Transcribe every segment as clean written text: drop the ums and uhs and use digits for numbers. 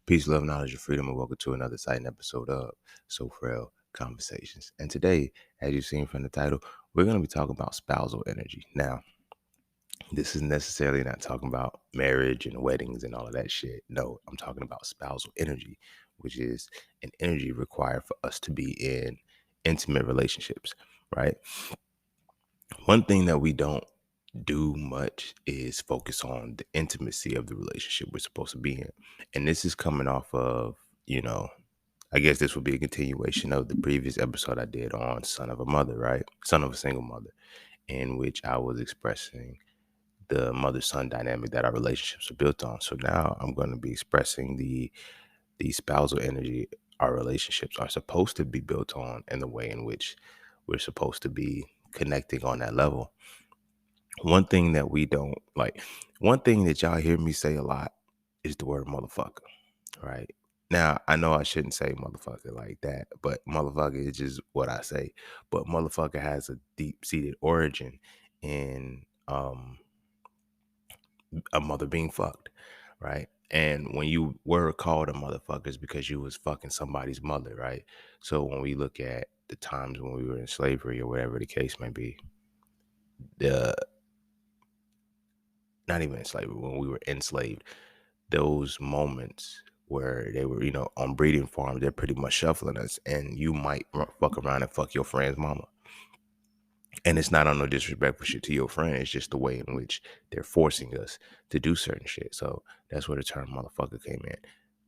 Peace, love, knowledge, and freedom, and welcome to another exciting episode of Frail Conversations. And today, as you've seen from the title, we're going to be talking about spousal energy. Now, this is necessarily not talking about marriage and weddings and all of that shit. No, I'm talking about spousal energy, which is an energy required for us to be in intimate relationships, right? One thing that we don't do much is focus on the intimacy of the relationship we're supposed to be in. And this is coming off of, I guess this would be a continuation of the previous episode I did on Son of a Mother, right? Son of a Single Mother, in which I was expressing the mother-son dynamic that our relationships are built on. So now I'm going to be expressing the spousal energy our relationships are supposed to be built on, and the way in which we're supposed to be connecting on that level. One thing that we don't like, one thing that y'all hear me say a lot is the word motherfucker, right? Now, I know I shouldn't say motherfucker like that, but motherfucker is just what I say. But motherfucker has a deep-seated origin in a mother being fucked, right? And when you were called a motherfucker, it's because you was fucking somebody's mother, right? So when we look at the times when we were in slavery or whatever the case may be, the not even in slavery, when we were enslaved, those moments where they were, on breeding farms, they're pretty much shuffling us, and you might fuck around and fuck your friend's mama. And it's not on no disrespectful shit to your friend. It's just the way in which they're forcing us to do certain shit. So that's where the term motherfucker came in,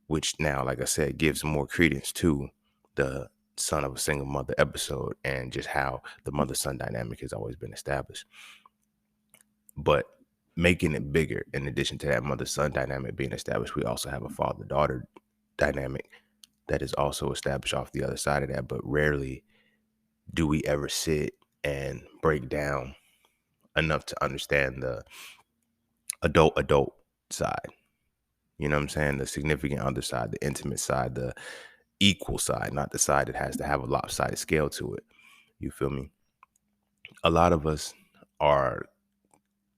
which now, like I said, gives more credence to the Son of a Single Mother episode and just how the mother-son dynamic has always been established. But making it bigger, in addition to that mother-son dynamic being established, we also have a father-daughter dynamic that is also established off the other side of that. But rarely do we ever sit and break down enough to understand the adult side. You know what I'm saying? The significant other side, the intimate side, the equal side, not the side that has to have a lopsided scale to it. You feel me? A lot of us are,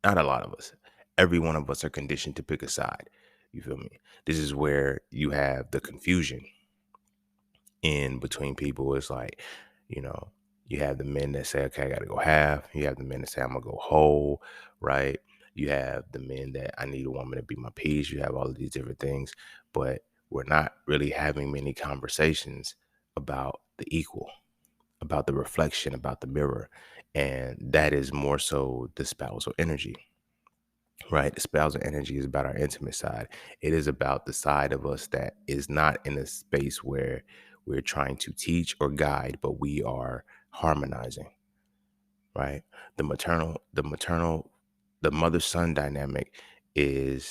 not a lot of us, every one of us are conditioned to pick a side. You feel me? This is where you have the confusion in between people. It's like, you know, you have the men that say, okay, I got to go half. You have the men that say, I'm going to go whole, right? You have the men that I need a woman to be my piece. You have all of these different things, but we're not really having many conversations about the equal, about the reflection, about the mirror. And that is more so the spousal energy, right? The spousal energy is about our intimate side. It is about the side of us that is not in a space where we're trying to teach or guide, but we are harmonizing, right? The mother-son dynamic and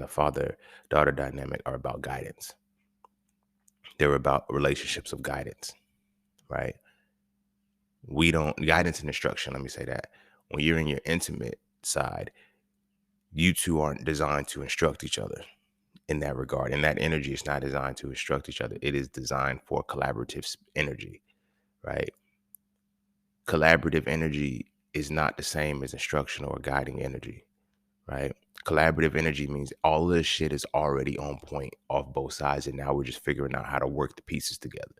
the father-daughter dynamic are about guidance. They're about relationships of guidance, right? We don't guidance and instruction. Let me say that. When you're in your intimate side, you two aren't designed to instruct each other in that regard. And that energy is not designed to instruct each other. It is designed for collaborative energy, right? Collaborative energy is not the same as instructional or guiding energy, right? Collaborative energy means all this shit is already on point off both sides. And now we're just figuring out how to work the pieces together.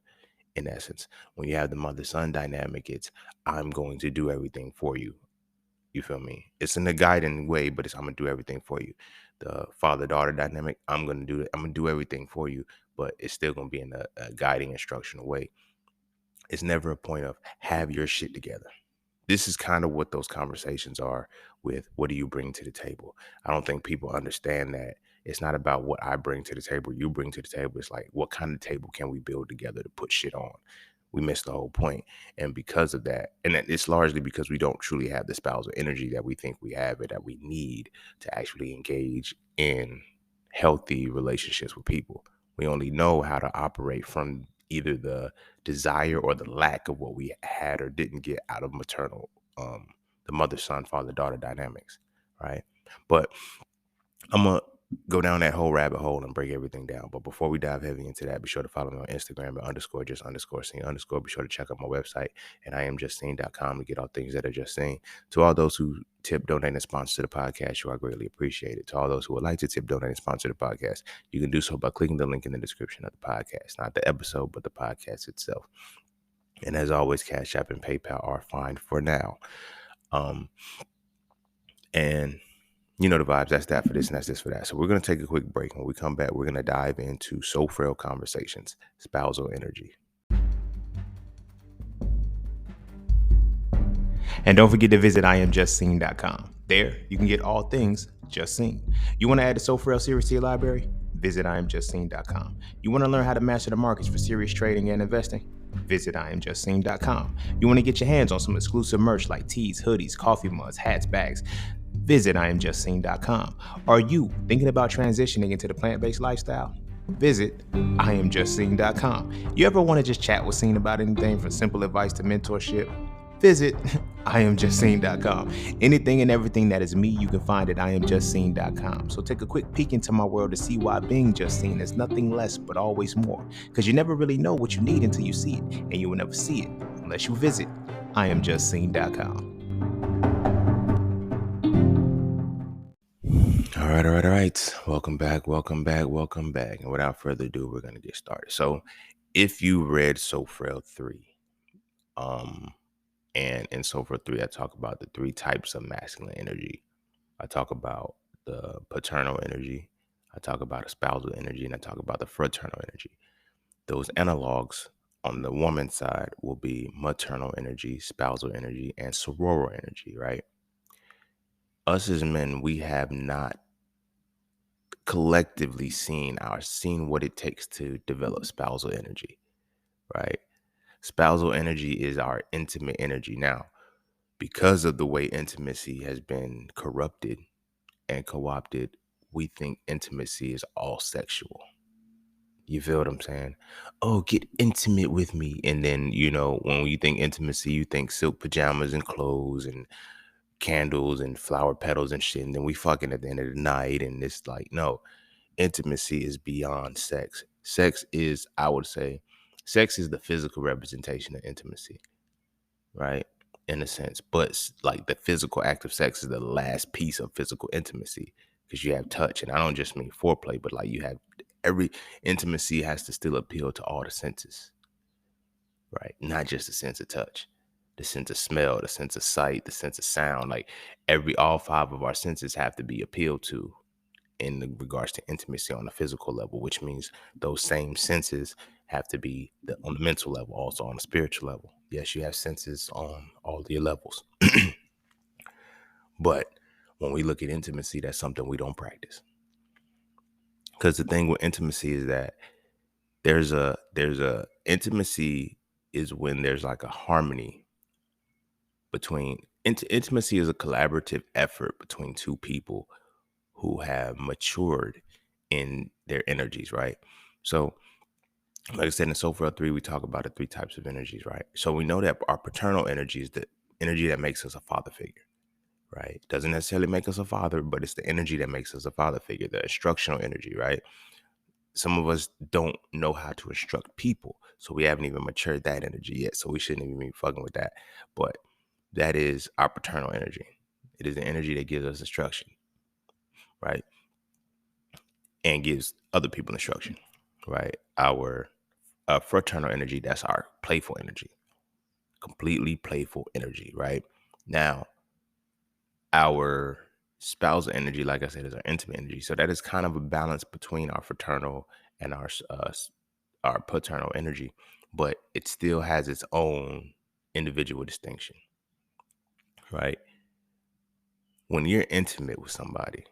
In essence, when you have the mother-son dynamic, it's I'm going to do everything for you. You feel me? It's in a guiding way, but I'm gonna do everything for you. The father-daughter dynamic, I'm gonna do everything for you, but it's still gonna be in a guiding, instructional way. It's never a point of have your shit together. This is kind of what those conversations are with what do you bring to the table. I don't think people understand that it's not about what I bring to the table, you bring to the table. It's like, what kind of table can we build together to put shit on? We miss the whole point. And because of that, and it's largely because we don't truly have the spousal energy that we think we have it, that we need to actually engage in healthy relationships with people. We only know how to operate from either the desire or the lack of what we had or didn't get out of maternal, the mother-son, father-daughter dynamics, right? But I'm gonna go down that whole rabbit hole and break everything down. But before we dive heavy into that, be sure to follow me on Instagram at _just_scene_. Be sure to check out my website at IamJustSeen.com to get all things that are just seen. To all those who tip, donate, and sponsor the podcast, you are greatly appreciated. To all those who would like to tip, donate, and sponsor the podcast, you can do so by clicking the link in the description of the podcast. Not the episode, but the podcast itself. And as always, Cash App and PayPal are fine for now. And you know the vibes. That's that for this and that's this for that. So we're going to take a quick break. When we come back, we're going to dive into So Frail Conversations, Spousal Energy. And don't forget to visit IamJustSeen.com. There, you can get all things Just Seen. You want to add the So Frail series to your library? Visit IamJustSeen.com. You want to learn how to master the markets for serious trading and investing? Visit IamJustSeen.com. You want to get your hands on some exclusive merch like tees, hoodies, coffee mugs, hats, bags? Visit IamJustSeen.com. Are you thinking about transitioning into the plant-based lifestyle? Visit IamJustSeen.com. You ever want to just chat with Seen about anything from simple advice to mentorship? Visit IamJustSeen.com. Anything and everything that is me, you can find at IamJustSeen.com. So take a quick peek into my world to see why being just seen is nothing less but always more. Because you never really know what you need until you see it, and you will never see it unless you visit IamJustSeen.com. All right. Welcome back. And without further ado, we're going to get started. So if you read So Frail 3, and in So Frail 3, I talk about the 3 types of masculine energy. I talk about the paternal energy, I talk about a spousal energy, and I talk about the fraternal energy. Those analogs on the woman's side will be maternal energy, spousal energy, and sororal energy, right? Us as men, we have not collectively seen what it takes to develop spousal energy, right? Spousal energy is our intimate energy. Now, because of the way intimacy has been corrupted and co-opted, we think intimacy is all sexual. You feel what I'm saying? Oh, get intimate with me. And then, when you think intimacy, you think silk pajamas and clothes and candles and flower petals and shit. And then we fucking at the end of the night. And it's like, no, intimacy is beyond sex. I would say, sex is the physical representation of intimacy, right? In a sense. But like the physical act of sex is the last piece of physical intimacy, because you have touch. And I don't just mean foreplay, but like you have every intimacy has to still appeal to all the senses, right? Not just the sense of touch, the sense of smell, the sense of sight, the sense of sound. Like all 5 of our senses have to be appealed to in regards to intimacy on a physical level, which means those same senses have to be on the mental level, also on the spiritual level. Yes, you have senses on all the levels. But when we look at intimacy, that's something we don't practice. Because the thing with intimacy is that there's a intimacy is when there's like a harmony between intimacy is a collaborative effort between 2 people who have matured in their energies, right? So like I said, in So Frail 3, we talk about the 3 types of energies, right? So we know that our paternal energy is the energy that makes us a father figure, right? Doesn't necessarily make us a father, but it's the energy that makes us a father figure, the instructional energy, right? Some of us don't know how to instruct people, so we haven't even matured that energy yet, so we shouldn't even be fucking with that. But that is our paternal energy. It is the energy that gives us instruction, right? And gives other people instruction, right? Our fraternal energy, that's our playful energy, completely playful energy, right? Now, our spousal energy, like I said, is our intimate energy. So that is kind of a balance between our fraternal and our paternal energy, but it still has its own individual distinction, right? When you're intimate with somebody,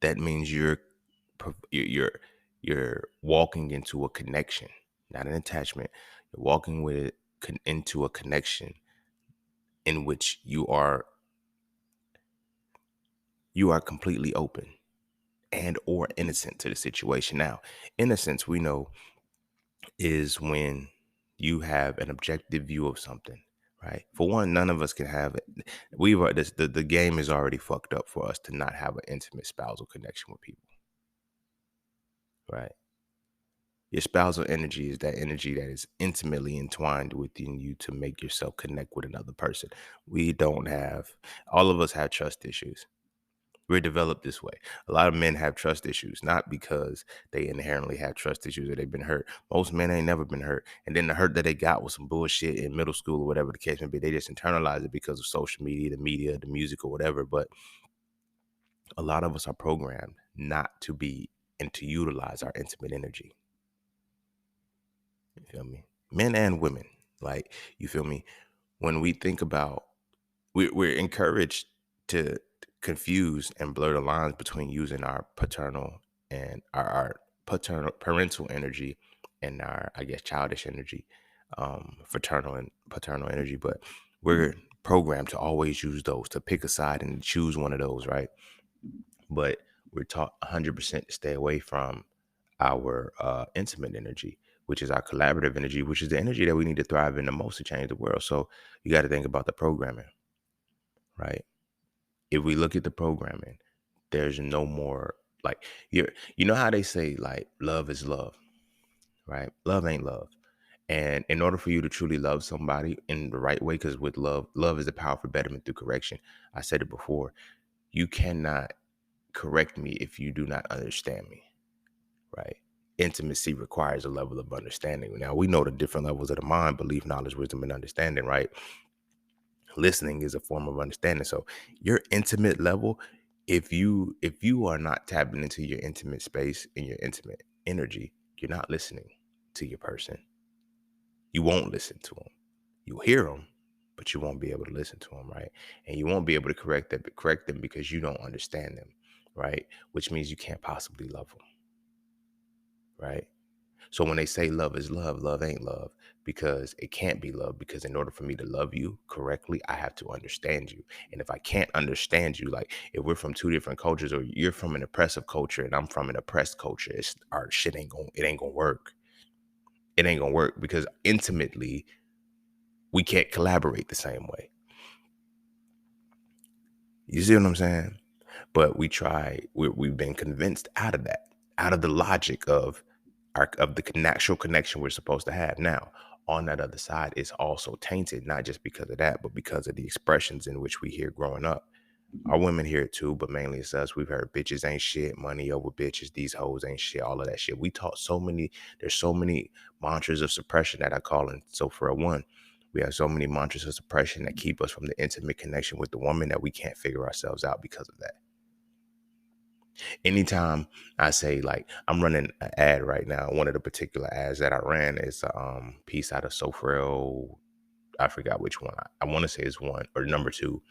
that means you're walking into a connection, not an attachment. You're walking with it into a connection in which you are completely open and or innocent to the situation. Now, innocence, we know, is when you have an objective view of something, right? For one, none of us can have it. The game is already fucked up for us to not have an intimate spousal connection with people. right? Your spousal energy is that energy that is intimately entwined within you to make yourself connect with another person. We don't have, all of us have trust issues. We're developed this way. A lot of men have trust issues, not because they inherently have trust issues or they've been hurt. Most men ain't never been hurt. And then the hurt that they got was some bullshit in middle school or whatever the case may be. They just internalize it because of social media, the music or whatever. But a lot of us are programmed not to be and to utilize our intimate energy. You feel me? Men and women. Like, you feel me? When we think about, we're encouraged to confuse and blur the lines between using our paternal and our parental energy and our, I guess, childish energy, fraternal and paternal energy. But we're programmed to always use those, to pick a side and choose one of those, right? But we're taught 100% to stay away from our intimate energy, which is our collaborative energy, which is the energy that we need to thrive in the most to change the world. So you got to think about the programming, right? If we look at the programming, there's no more, like, you know how they say, like, love is love, right? Love ain't love. And in order for you to truly love somebody in the right way, because with love is the power for betterment through correction. I said it before. You cannot correct me if you do not understand me, right? Intimacy requires a level of understanding. Now, we know the different levels of the mind: belief, knowledge, wisdom, and understanding, right? Listening is a form of understanding. So your intimate level, if you are not tapping into your intimate space and your intimate energy, you're not listening to your person. You won't listen to them. You'll hear them, but you won't be able to listen to them, right? And you won't be able to correct them because you don't understand them, right? Which means you can't possibly love them, right? So when they say love is love, love ain't love, because it can't be love, because in order for me to love you correctly, I have to understand you. And if I can't understand you, like, if we're from two different cultures, or you're from an oppressive culture and I'm from an oppressed culture, our shit ain't gonna work. It ain't gonna work because intimately we can't collaborate the same way. You see what I'm saying? But we've been convinced out of that, out of the logic of the natural connection we're supposed to have. Now, on that other side, it's also tainted, not just because of that, but because of the expressions in which we hear growing up. Our women hear it too, but mainly it's us. We've heard bitches ain't shit, money over bitches, these hoes ain't shit, all of that shit. We taught there's so many mantras of suppression that I call it. So for one, we have so many mantras of suppression that keep us from the intimate connection with the woman that we can't figure ourselves out because of that. Anytime I say, like, I'm running an ad right now, one of the particular ads that I ran is a piece out of Frail. I forgot which one. I want to say it's one or number two.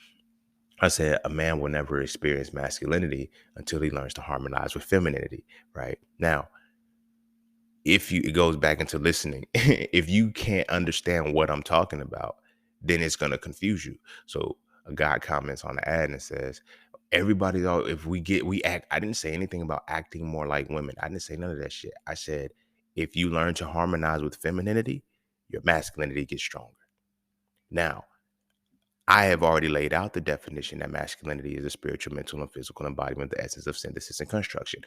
I said a man will never experience masculinity until he learns to harmonize with femininity. Right now, it goes back into listening. If you can't understand what I'm talking about, then it's gonna confuse you. So a guy comments on the ad and says, everybody's all, if we act, I didn't say anything about acting more like women. I didn't say none of that shit. I said, if you learn to harmonize with femininity, your masculinity gets stronger. Now, I have already laid out the definition that masculinity is a spiritual, mental, and physical embodiment of the essence of synthesis and construction.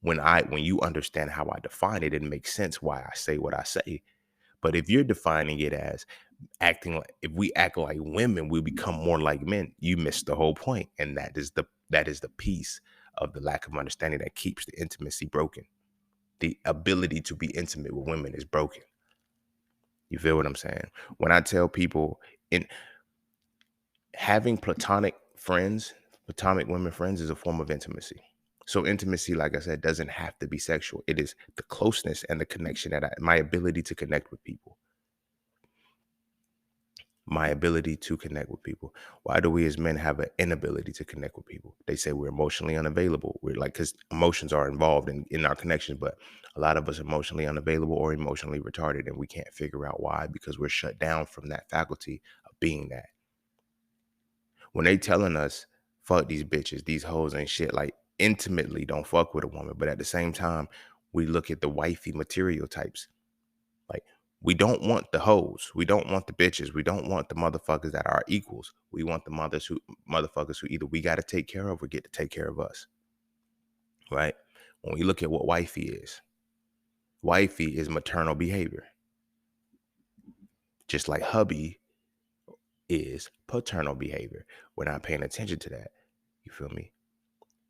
When you understand how I define it, it makes sense why I say what I say. But if you're defining it as acting like, if we act like women, we become more like men, you miss the whole point. And that is the piece of the lack of understanding that keeps the intimacy broken. The ability to be intimate with women is broken. You feel what I'm saying? When I tell people, in having platonic women friends is a form of intimacy. So intimacy, like I said, doesn't have to be sexual. It is the closeness and the connection my ability to connect with people. My ability to connect with people. Why do we as men have an inability to connect with people? They say we're emotionally unavailable. We're like, because emotions are involved in our connections, but a lot of us emotionally unavailable or emotionally retarded, and we can't figure out why, because we're shut down from that faculty of being that. When they telling us, fuck these bitches, these hoes ain't shit, like, intimately don't fuck with a woman, but at the same time, we look at the wifey material types. Like, we don't want the hoes. We don't want the bitches. We don't want the motherfuckers that are equals. We want the motherfuckers who either we got to take care of or get to take care of us. Right? When we look at what wifey is maternal behavior, just like hubby is paternal behavior. We're not paying attention to that. You feel me?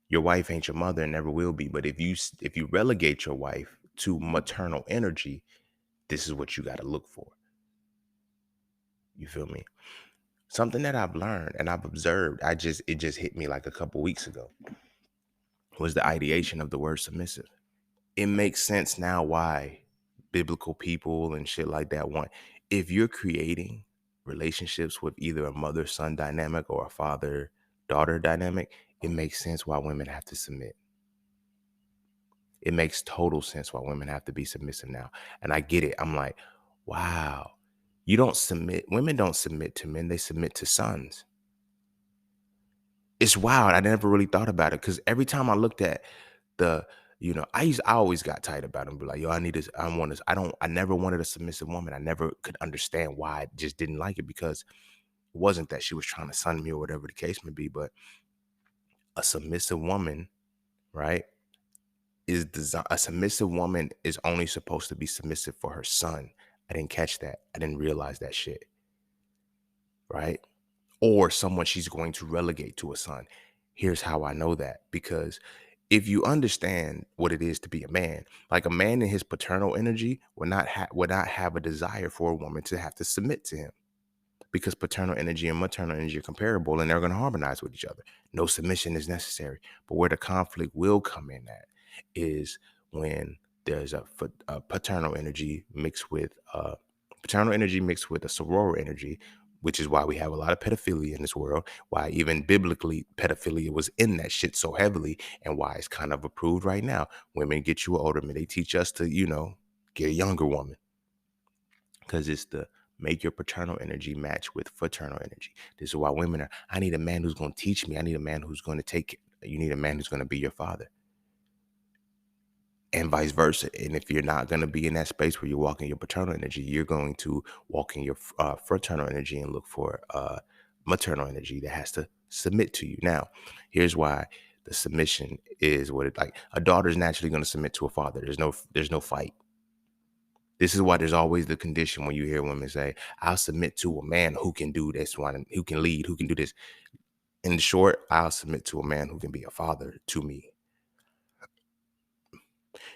Your wife ain't your mother and never will be. But if you relegate your wife to maternal energy, this is what you got to look for. You feel me? Something that I've learned and I've observed, it just hit me like a couple weeks ago, was the ideation of the word submissive. It makes sense now why biblical people and shit like that want, if you're creating relationships with either a mother-son dynamic or a father-daughter dynamic, it makes sense why women have to submit. It makes total sense why women have to be submissive now. And I get it. I'm like, wow, women don't submit to men, they submit to sons. It's wild. I never really thought about it because every time I looked at the, I always got tight about them. Be like, yo, I need this. I never wanted a submissive woman. I never could understand why I just didn't like it, because it wasn't that she was trying to son me or whatever the case may be, but a submissive woman, right, a submissive woman is only supposed to be submissive for her son. I didn't catch that. I didn't realize that shit, right? Or someone she's going to relegate to a son. Here's how I know that. Because if you understand what it is to be a man, like a man in his paternal energy would not have a desire for a woman to have to submit to him, because paternal energy and maternal energy are comparable and they're going to harmonize with each other. No submission is necessary. But where the conflict will come in at is when there's a paternal energy mixed with a soror energy, which is why we have a lot of pedophilia in this world, why even biblically pedophilia was in that shit so heavily, and why it's kind of approved right now. Women get you an older man. They teach us to, get a younger woman, because it's the make your paternal energy match with fraternal energy. This is why women are, I need a man who's going to teach me. I need a man who's going to you need a man who's going to be your father, and vice versa. And if you're not going to be in that space where you're walking your paternal energy, you're going to walk in your fraternal energy and look for maternal energy that has to submit to you. Now, here's why the submission is what it, like, a daughter is naturally going to submit to a father. There's no fight. This is why there's always the condition when you hear women say, I'll submit to a man who can do this one, who can lead, who can do this. In short, I'll submit to a man who can be a father to me.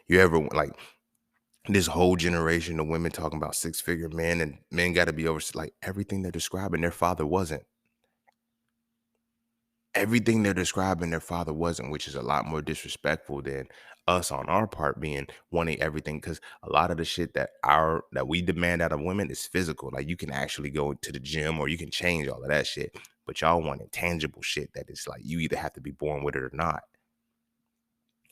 You ever, like, this whole generation of women talking about 6-figure men, and men got to be over, like, everything they're describing, their father wasn't. Everything they're describing, their father wasn't, which is a lot more disrespectful than us on our part being wanting everything. Because a lot of the shit that we demand out of women is physical. Like, you can actually go to the gym or you can change all of that shit, but y'all want intangible shit that is like you either have to be born with it or not,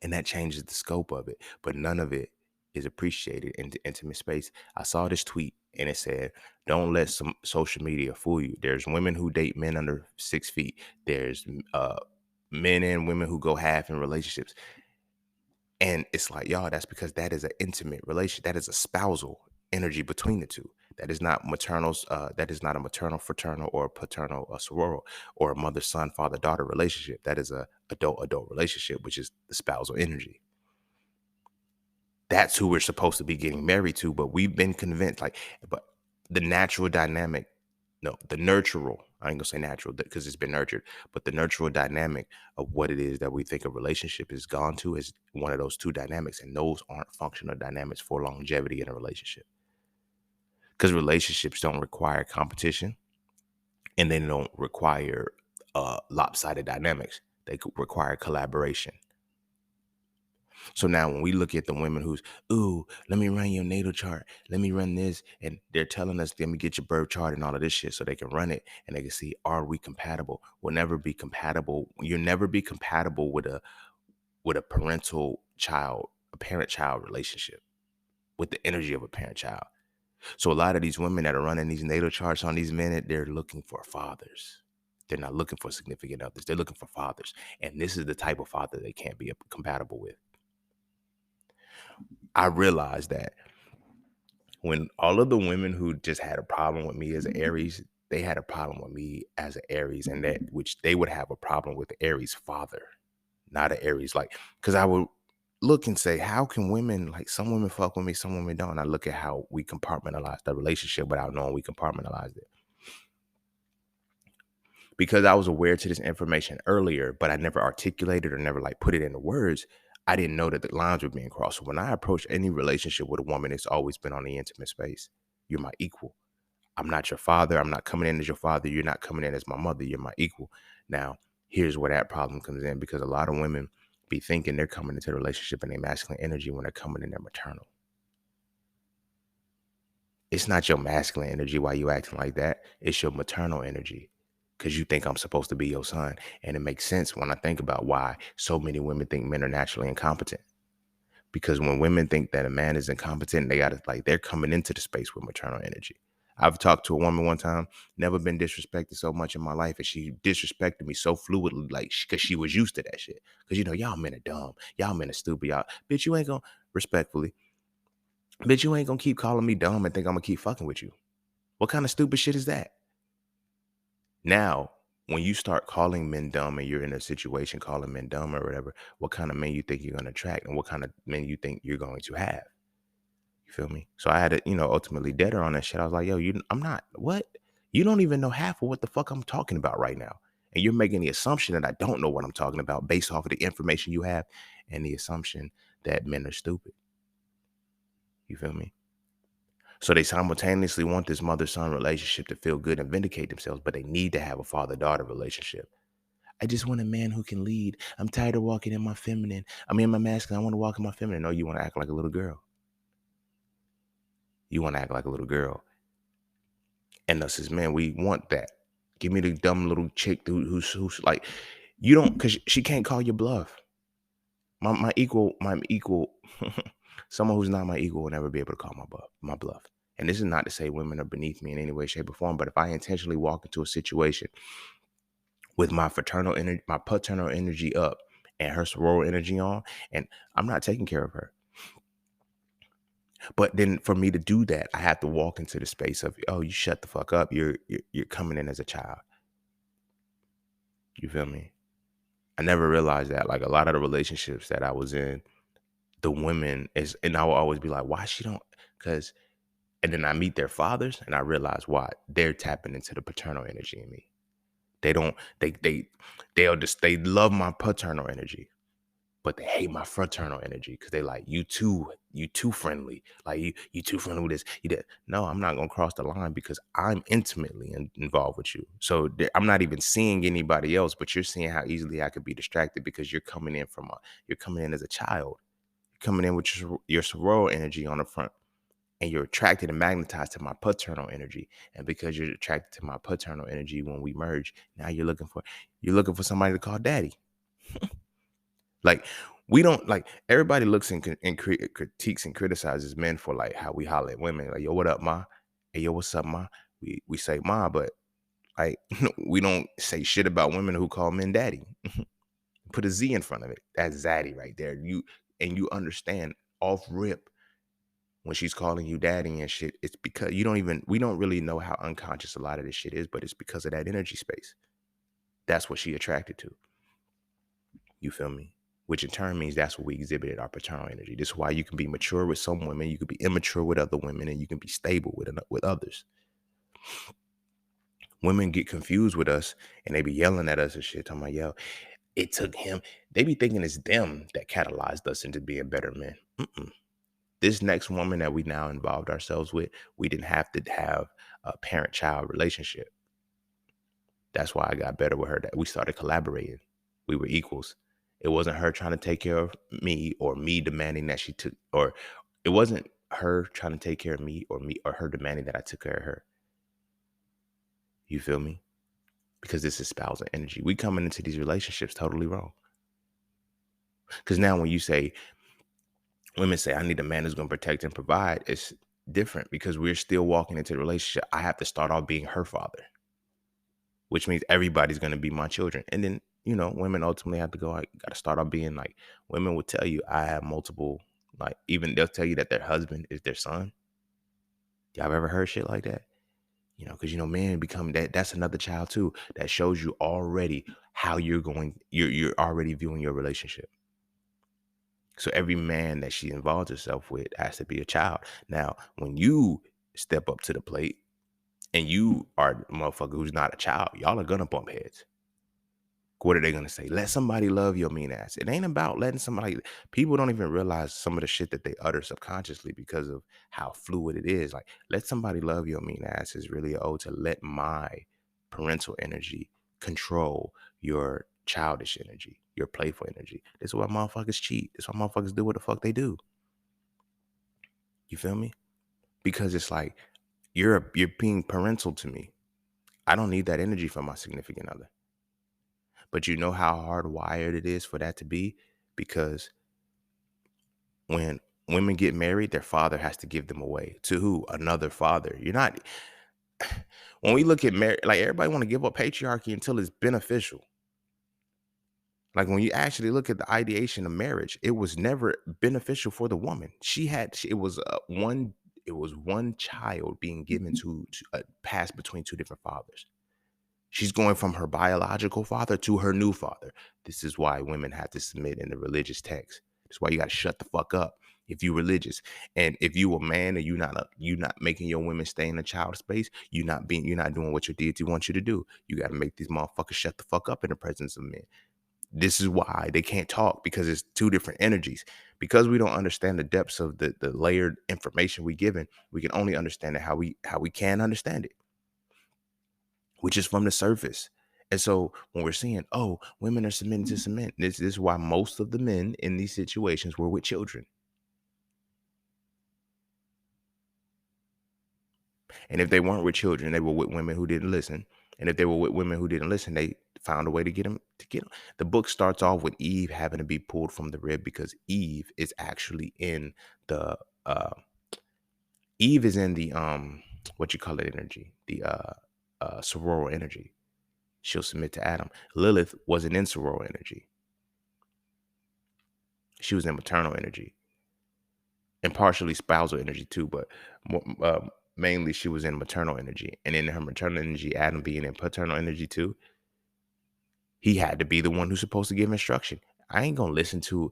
and that changes the scope of it. But none of it is appreciated in the intimate space. I saw this tweet and it said, don't let some social media fool you. There's women who date men under 6 feet. There's men and women who go half in relationships. And it's like, y'all, that's because that is an intimate relation. That is a spousal energy between the two. That is not that is not a maternal, fraternal, or paternal, sororal, or a mother, son, father, daughter relationship. That is a adult relationship, which is the spousal energy. That's who we're supposed to be getting married to. But we've been convinced, like, but the natural dynamic, no, the nurtural, I ain't gonna say natural because it's been nurtured, but the nurtural dynamic of what it is that we think a relationship is gone to is one of those two dynamics. And those aren't functional dynamics for longevity in a relationship, because relationships don't require competition and they don't require lopsided dynamics. They require collaboration. So now when we look at the women who's, ooh, let me run your natal chart, let me run this, and they're telling us, let me get your birth chart and all of this shit so they can run it and they can see, are we compatible? We'll never be compatible. You'll never be compatible with a parent-child relationship, with the energy of a parent-child. So a lot of these women that are running these natal charts on these men, they're looking for fathers. They're not looking for significant others. They're looking for fathers. And this is the type of father they can't be compatible with. I realized that when all of the women who just had a problem with me as an Aries, they had a problem with me as an Aries, and that which they would have a problem with the Aries father, not an Aries, like, because look and say, how can women, like some women fuck with me, some women don't. And I look at how we compartmentalize the relationship without knowing we compartmentalized it. Because I was aware to this information earlier, but I never articulated or never like put it into words. I didn't know that the lines were being crossed. So when I approach any relationship with a woman, it's always been on the intimate space. You're my equal. I'm not your father. I'm not coming in as your father. You're not coming in as my mother. You're my equal. Now, here's where that problem comes in, because a lot of women be thinking they're coming into the relationship in their masculine energy when they're coming in their maternal. It's not your masculine energy why you acting like that. It's your maternal energy, because you think I'm supposed to be your son. And it makes sense when I think about why so many women think men are naturally incompetent. Because when women think that a man is incompetent, they got to, like, they're coming into the space with maternal energy. I've talked to a woman one time, never been disrespected so much in my life, and she disrespected me so fluidly, like, because she was used to that shit. Because, y'all men are dumb. Y'all men are stupid. Y'all, bitch, you ain't gonna, respectfully, bitch, you ain't gonna keep calling me dumb and think I'm gonna keep fucking with you. What kind of stupid shit is that? Now, when you start calling men dumb and you're in a situation calling men dumb or whatever, what kind of men you think you're going to attract and what kind of men you think you're going to have? You feel me? So I had to, ultimately dead her on that shit. I was like, yo, I'm not, what? You don't even know half of what the fuck I'm talking about right now. And you're making the assumption that I don't know what I'm talking about based off of the information you have and the assumption that men are stupid. You feel me? So they simultaneously want this mother-son relationship to feel good and vindicate themselves, but they need to have a father-daughter relationship. I just want a man who can lead. I'm tired of walking in my feminine. I'm in my masculine. I want to walk in my feminine. No, you want to act like a little girl. You want to act like a little girl. And us as men, we want that. Give me the dumb little chick who's like, you don't, because she can't call you bluff. My equal, someone who's not my equal will never be able to call my bluff. And this is not to say women are beneath me in any way, shape, or form, but if I intentionally walk into a situation with my fraternal energy, my paternal energy up, and her sorority energy on, and I'm not taking care of her. But then for me to do that, I have to walk into the space of, oh, you shut the fuck up. You're coming in as a child. You feel me? I never realized that. Like a lot of the relationships that I was in, the women is, and I will always be like, why she don't? Because, and then I meet their fathers, and I realize why they're tapping into the paternal energy in me. They don't. They love my paternal energy, but they hate my fraternal energy because they like, you too friendly. Like you too friendly with this. You did. No, I'm not gonna cross the line because I'm intimately involved with you. So I'm not even seeing anybody else, but you're seeing how easily I could be distracted because you're coming in you're coming in as a child. You're coming in with your sorority energy on the front, and you're attracted and magnetized to my paternal energy. And because you're attracted to my paternal energy, when we merge, now you're looking for somebody to call daddy. Like, we don't, like, everybody looks and critiques and criticizes men for like how we holler at women. Like, yo, what up, ma? Hey, yo, what's up, ma? We say ma, but like we don't say shit about women who call men daddy. Put a Z in front of it. That's zaddy right there. You understand off rip when she's calling you daddy and shit. It's because we don't really know how unconscious a lot of this shit is, but it's because of that energy space. That's what she attracted to. You feel me? Which in turn means that's what we exhibited, our paternal energy. This is why you can be mature with some women, you can be immature with other women, and you can be stable with others. Women get confused with us, and they be yelling at us and shit, talking about, yo, it took him. They be thinking it's them that catalyzed us into being better men. This next woman that we now involved ourselves with, we didn't have to have a parent-child relationship. That's why I got better with her. That we started collaborating. We were equals. It wasn't her trying to take care of me or me demanding that she took, or it wasn't her trying to take care of me or her demanding that I took care of her. You feel me? Because this is spousal energy. We coming into these relationships totally wrong. Because now when women say, I need a man who's going to protect and provide, it's different because we're still walking into the relationship. I have to start off being her father, which means everybody's going to be my children. And then, women ultimately have to go, I got to start off being like, women will tell you I have multiple, like, even they'll tell you that their husband is their son. Y'all ever heard shit like that? Because, men become that's another child too. That shows you already how you're already viewing your relationship. So every man that she involves herself with has to be a child. Now, when you step up to the plate and you are a motherfucker who's not a child, y'all are gonna bump heads. What are they gonna say? Let somebody love your mean ass. It ain't about letting somebody. People don't even realize some of the shit that they utter subconsciously because of how fluid it is. Like, let somebody love your mean ass is really a ode to let my parental energy control your childish energy, your playful energy. This is why motherfuckers cheat. This is why motherfuckers do what the fuck they do. You feel me? Because it's like you're being parental to me. I don't need that energy from my significant other. But you know how hardwired it is for that to be? Because when women get married, their father has to give them away to who? Another father. You're not. When we look at marriage, like everybody want to give up patriarchy until it's beneficial. Like when you actually look at the ideation of marriage, it was never beneficial for the woman. It was one child being given to pass between two different fathers. She's going from her biological father to her new father. This is why women have to submit in the religious text. That's why you got to shut the fuck up if you religious. And if you a man and you not making your women stay in a child space, you're not doing what your deity wants you to do. You got to make these motherfuckers shut the fuck up in the presence of men. This is why they can't talk, because it's two different energies. Because we don't understand the depths of the layered information we given, we can only understand it how we can understand it, which is from the surface. And so when we're seeing, oh, women are submitting to cement, this is why most of the men in these situations were with children. And if they weren't with children, they were with women who didn't listen. And if they were with women who didn't listen, they found a way to get them. The book starts off with Eve having to be pulled from the rib because Eve is actually in the what you call it energy, the sororal energy. She'll submit to Adam. Lilith wasn't in sororal energy. She was in maternal energy and partially spousal energy too, but mainly she was in maternal energy. And in her maternal energy, Adam being in paternal energy too, he had to be the one who's supposed to give instruction. I ain't gonna listen to,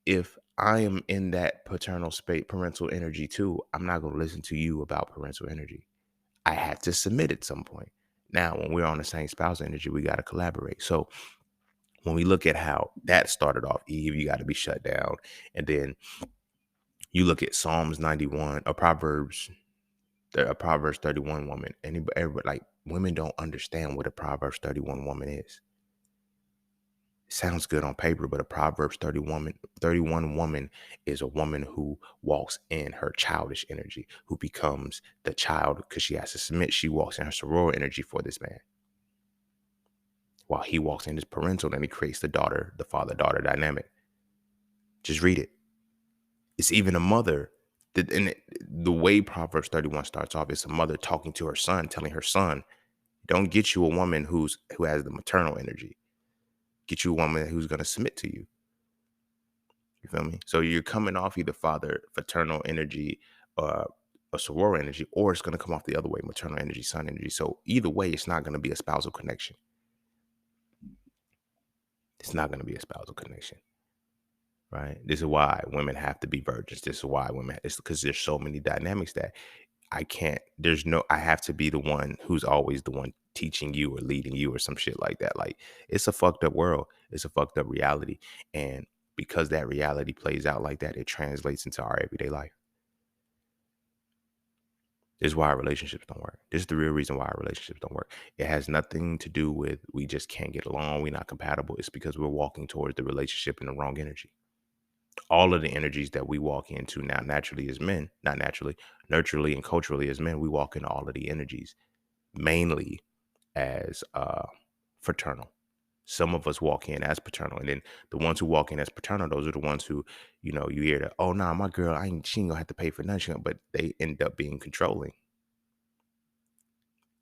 if I am in that paternal space, parental energy too, I'm not gonna listen to you about parental energy. I had to submit at some point. Now, when we're on the same spousal energy, we got to collaborate. So when we look at how that started off, Eve, you got to be shut down. And then you look at Psalms 91, a Proverbs 31 woman. Everybody, like, women don't understand what a Proverbs 31 woman is. It sounds good on paper, but a Proverbs 31 woman is a woman who walks in her childish energy, who becomes the child because she has to submit. She walks in her sorority energy for this man, while he walks in his parental, and he creates the father-daughter dynamic. Just read it. It's even a mother. The way Proverbs 31 starts off is a mother talking to her son, telling her son, don't get you a woman who has the maternal energy. Get you a woman who's going to submit to you. You feel me? So you're coming off either fraternal energy, a soror energy, or it's going to come off the other way, maternal energy, son energy. So either way, it's not going to be a spousal connection. It's not going to be a spousal connection. Right? This is why women have to be virgins. This is why it's because there's so many dynamics that I have to be the one who's always the one teaching you or leading you or some shit like that. Like, it's a fucked up world. It's a fucked up reality. And because that reality plays out like that, it translates into our everyday life. This is why our relationships don't work. This is the real reason why our relationships don't work. It has nothing to do with we just can't get along, we're not compatible. It's because we're walking towards the relationship in the wrong energy. All of the energies that we walk into now, naturally as men, not naturally, nurturally and culturally as men, we walk into all of the energies, mainly as fraternal. Some of us walk in as paternal, and then the ones who walk in as paternal, those are the ones who, you hear that, oh nah, my girl, she ain't gonna have to pay for nothing, but they end up being controlling.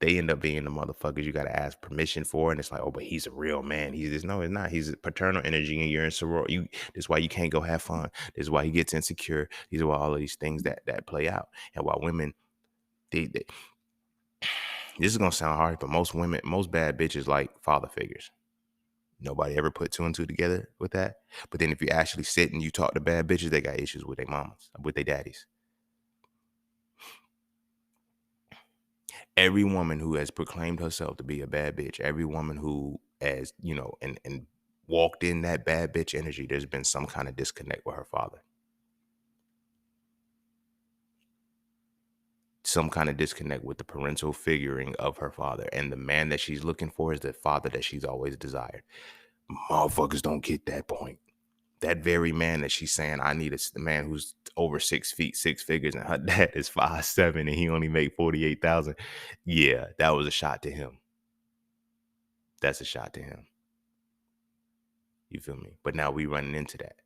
They end up being the motherfuckers you got to ask permission for. And it's like, oh, but he's a real man. He's this. No, it's not. He's a paternal energy and you're in sorority. This is why you can't go have fun. This is why he gets insecure. These are why all of these things that play out. And while women, they this is going to sound hard, but most bad bitches like father figures. Nobody ever put two and two together with that. But then if you actually sit and you talk to bad bitches, they got issues with their mamas, with their daddies. Every woman who has proclaimed herself to be a bad bitch, every woman who has, and walked in that bad bitch energy, there's been some kind of disconnect with her father. Some kind of disconnect with the parental figuring of her father. And the man that she's looking for is the father that she's always desired. Motherfuckers don't get that point. That very man that she's saying, I need a man who's over 6 feet, six figures, and her dad is 5'7" and he only made 48,000. Yeah, that was a shot to him. That's a shot to him. You feel me? But now we running into that.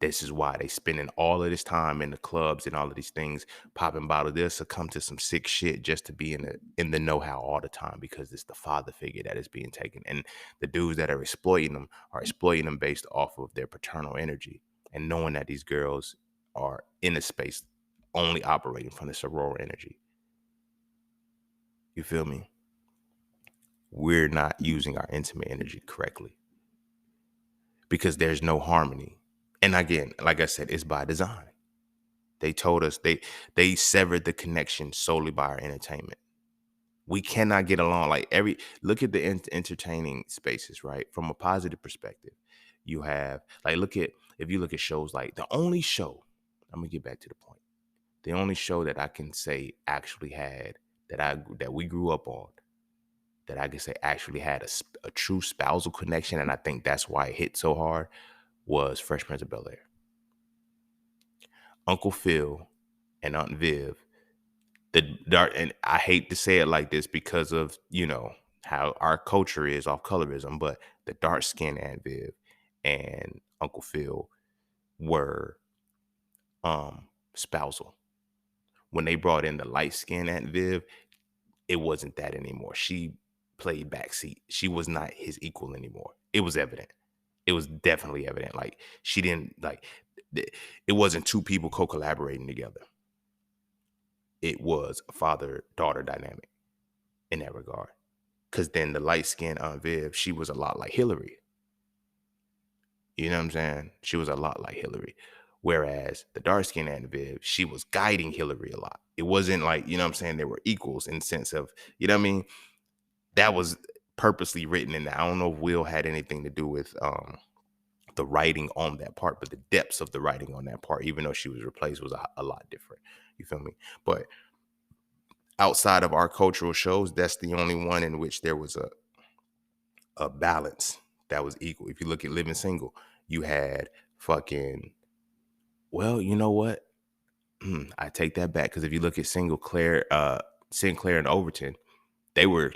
This is why they spending all of this time in the clubs and all of these things, popping bottles. They'll succumb to some sick shit just to be in the know-how all the time, because it's the father figure that is being taken. And the dudes that are exploiting them based off of their paternal energy and knowing that these girls are in a space only operating from this aurora energy. You feel me? We're not using our intimate energy correctly because there's no harmony. And again, like I said, it's by design. They told us they severed the connection solely by our entertainment. We cannot get along. Like look at the entertaining spaces, right? From a positive perspective, you have if you look at shows like the only show. I'm gonna get back to the point. The only show that I can say actually had that we grew up on, that I can say actually had a true spousal connection, and I think that's why it hit so hard, was Fresh Prince of Bel-Air. Uncle Phil and Aunt Viv, the dark, and I hate to say it like this because of how our culture is off colorism, but the dark skinned Aunt Viv and Uncle Phil were spousal. When they brought in the light skinned Aunt Viv, it wasn't that anymore. She played backseat. She was not his equal anymore. It was evident. It was definitely evident. Like, she didn't like it wasn't two people co-collaborating together. It was a father-daughter dynamic in that regard. Because then the light-skinned Aunt Viv, she was a lot like Hillary. You know what I'm saying? She was a lot like Hillary. Whereas the dark-skinned Aunt Viv, she was guiding Hillary a lot. It wasn't like, you know what I'm saying, they were equals in the sense of, you know what I mean? That was purposely written in there. I don't know if Will had anything to do with the writing on that part, but the depths of the writing on that part, even though she was replaced, was a lot different. You feel me? But outside of our cultural shows, that's the only one in which there was a balance that was equal. If you look at Living Single, you had fucking, well, you know what? I take that back, because if you look at Sinclair and Overton, they were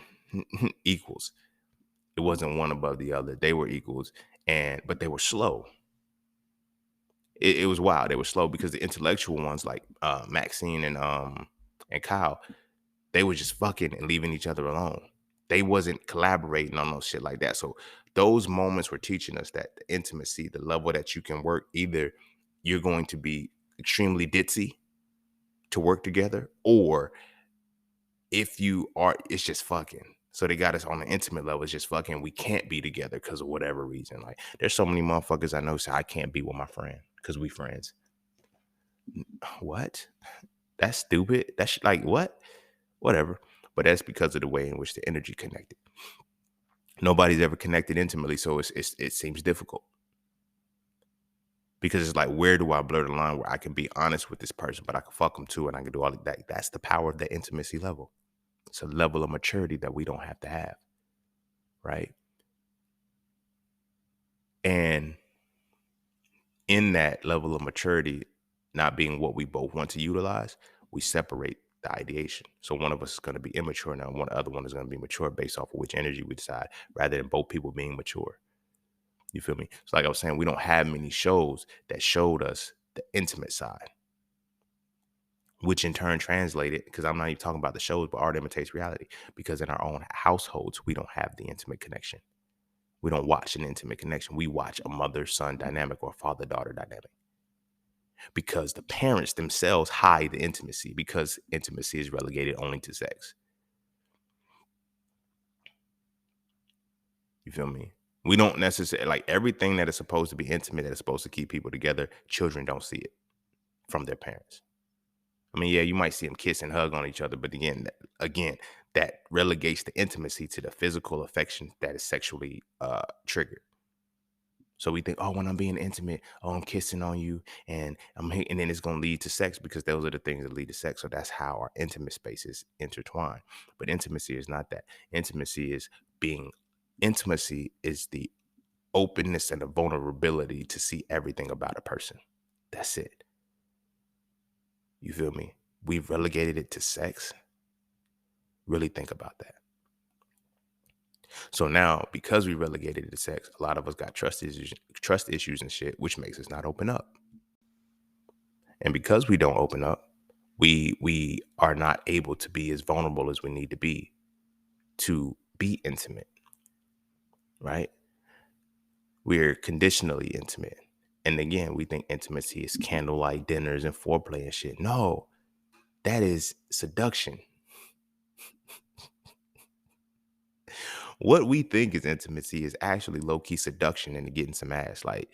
equals. It wasn't one above the other. They were equals, but they were slow. It was wild. They were slow because the intellectual ones like Maxine and Kyle, they were just fucking and leaving each other alone. They wasn't collaborating on no shit like that. So those moments were teaching us that the intimacy, the level that you can work, either you're going to be extremely ditzy to work together, or if you are, it's just fucking. So they got us on the intimate level. It's just fucking. We can't be together because of whatever reason. Like, there's so many motherfuckers I know say I can't be with my friend because we friends. What? That's stupid. That's like, what? Whatever. But that's because of the way in which the energy connected. Nobody's ever connected intimately, so it seems difficult. Because it's like, where do I blur the line where I can be honest with this person, but I can fuck them too, and I can do all of that? That's the power of the intimacy level. It's a level of maturity that we don't have to have, right? And in that level of maturity, not being what we both want to utilize, we separate the ideation. So one of us is going to be immature now, one other one is going to be mature based off of which energy we decide, rather than both people being mature. You feel me? So like I was saying, we don't have many shows that showed us the intimate side, which in turn translated, because I'm not even talking about the shows, but art imitates reality. Because in our own households, we don't have the intimate connection. We don't watch an intimate connection. We watch a mother-son dynamic or father-daughter dynamic. Because the parents themselves hide the intimacy, because intimacy is relegated only to sex. You feel me? We don't necessarily like everything that is supposed to be intimate, that is supposed to keep people together. Children don't see it from their parents. I mean, yeah, you might see them kiss and hug on each other, but again, that relegates the intimacy to the physical affection that is sexually triggered. So we think, oh, when I'm being intimate, oh, I'm kissing on you, and and then it's gonna lead to sex because those are the things that lead to sex. So that's how our intimate spaces intertwine. But intimacy is not that. Intimacy is being. Intimacy is the openness and the vulnerability to see everything about a person. That's it. You feel me? We've relegated it to sex. Really think about that. So now, because we relegated it to sex, a lot of us got trust issues and shit, which makes us not open up. And because we don't open up, we are not able to be as vulnerable as we need to be intimate, right? We're conditionally intimate. And again, we think intimacy is candlelight dinners and foreplay and shit. No, that is seduction. What we think is intimacy is actually low-key seduction and getting some ass. Like,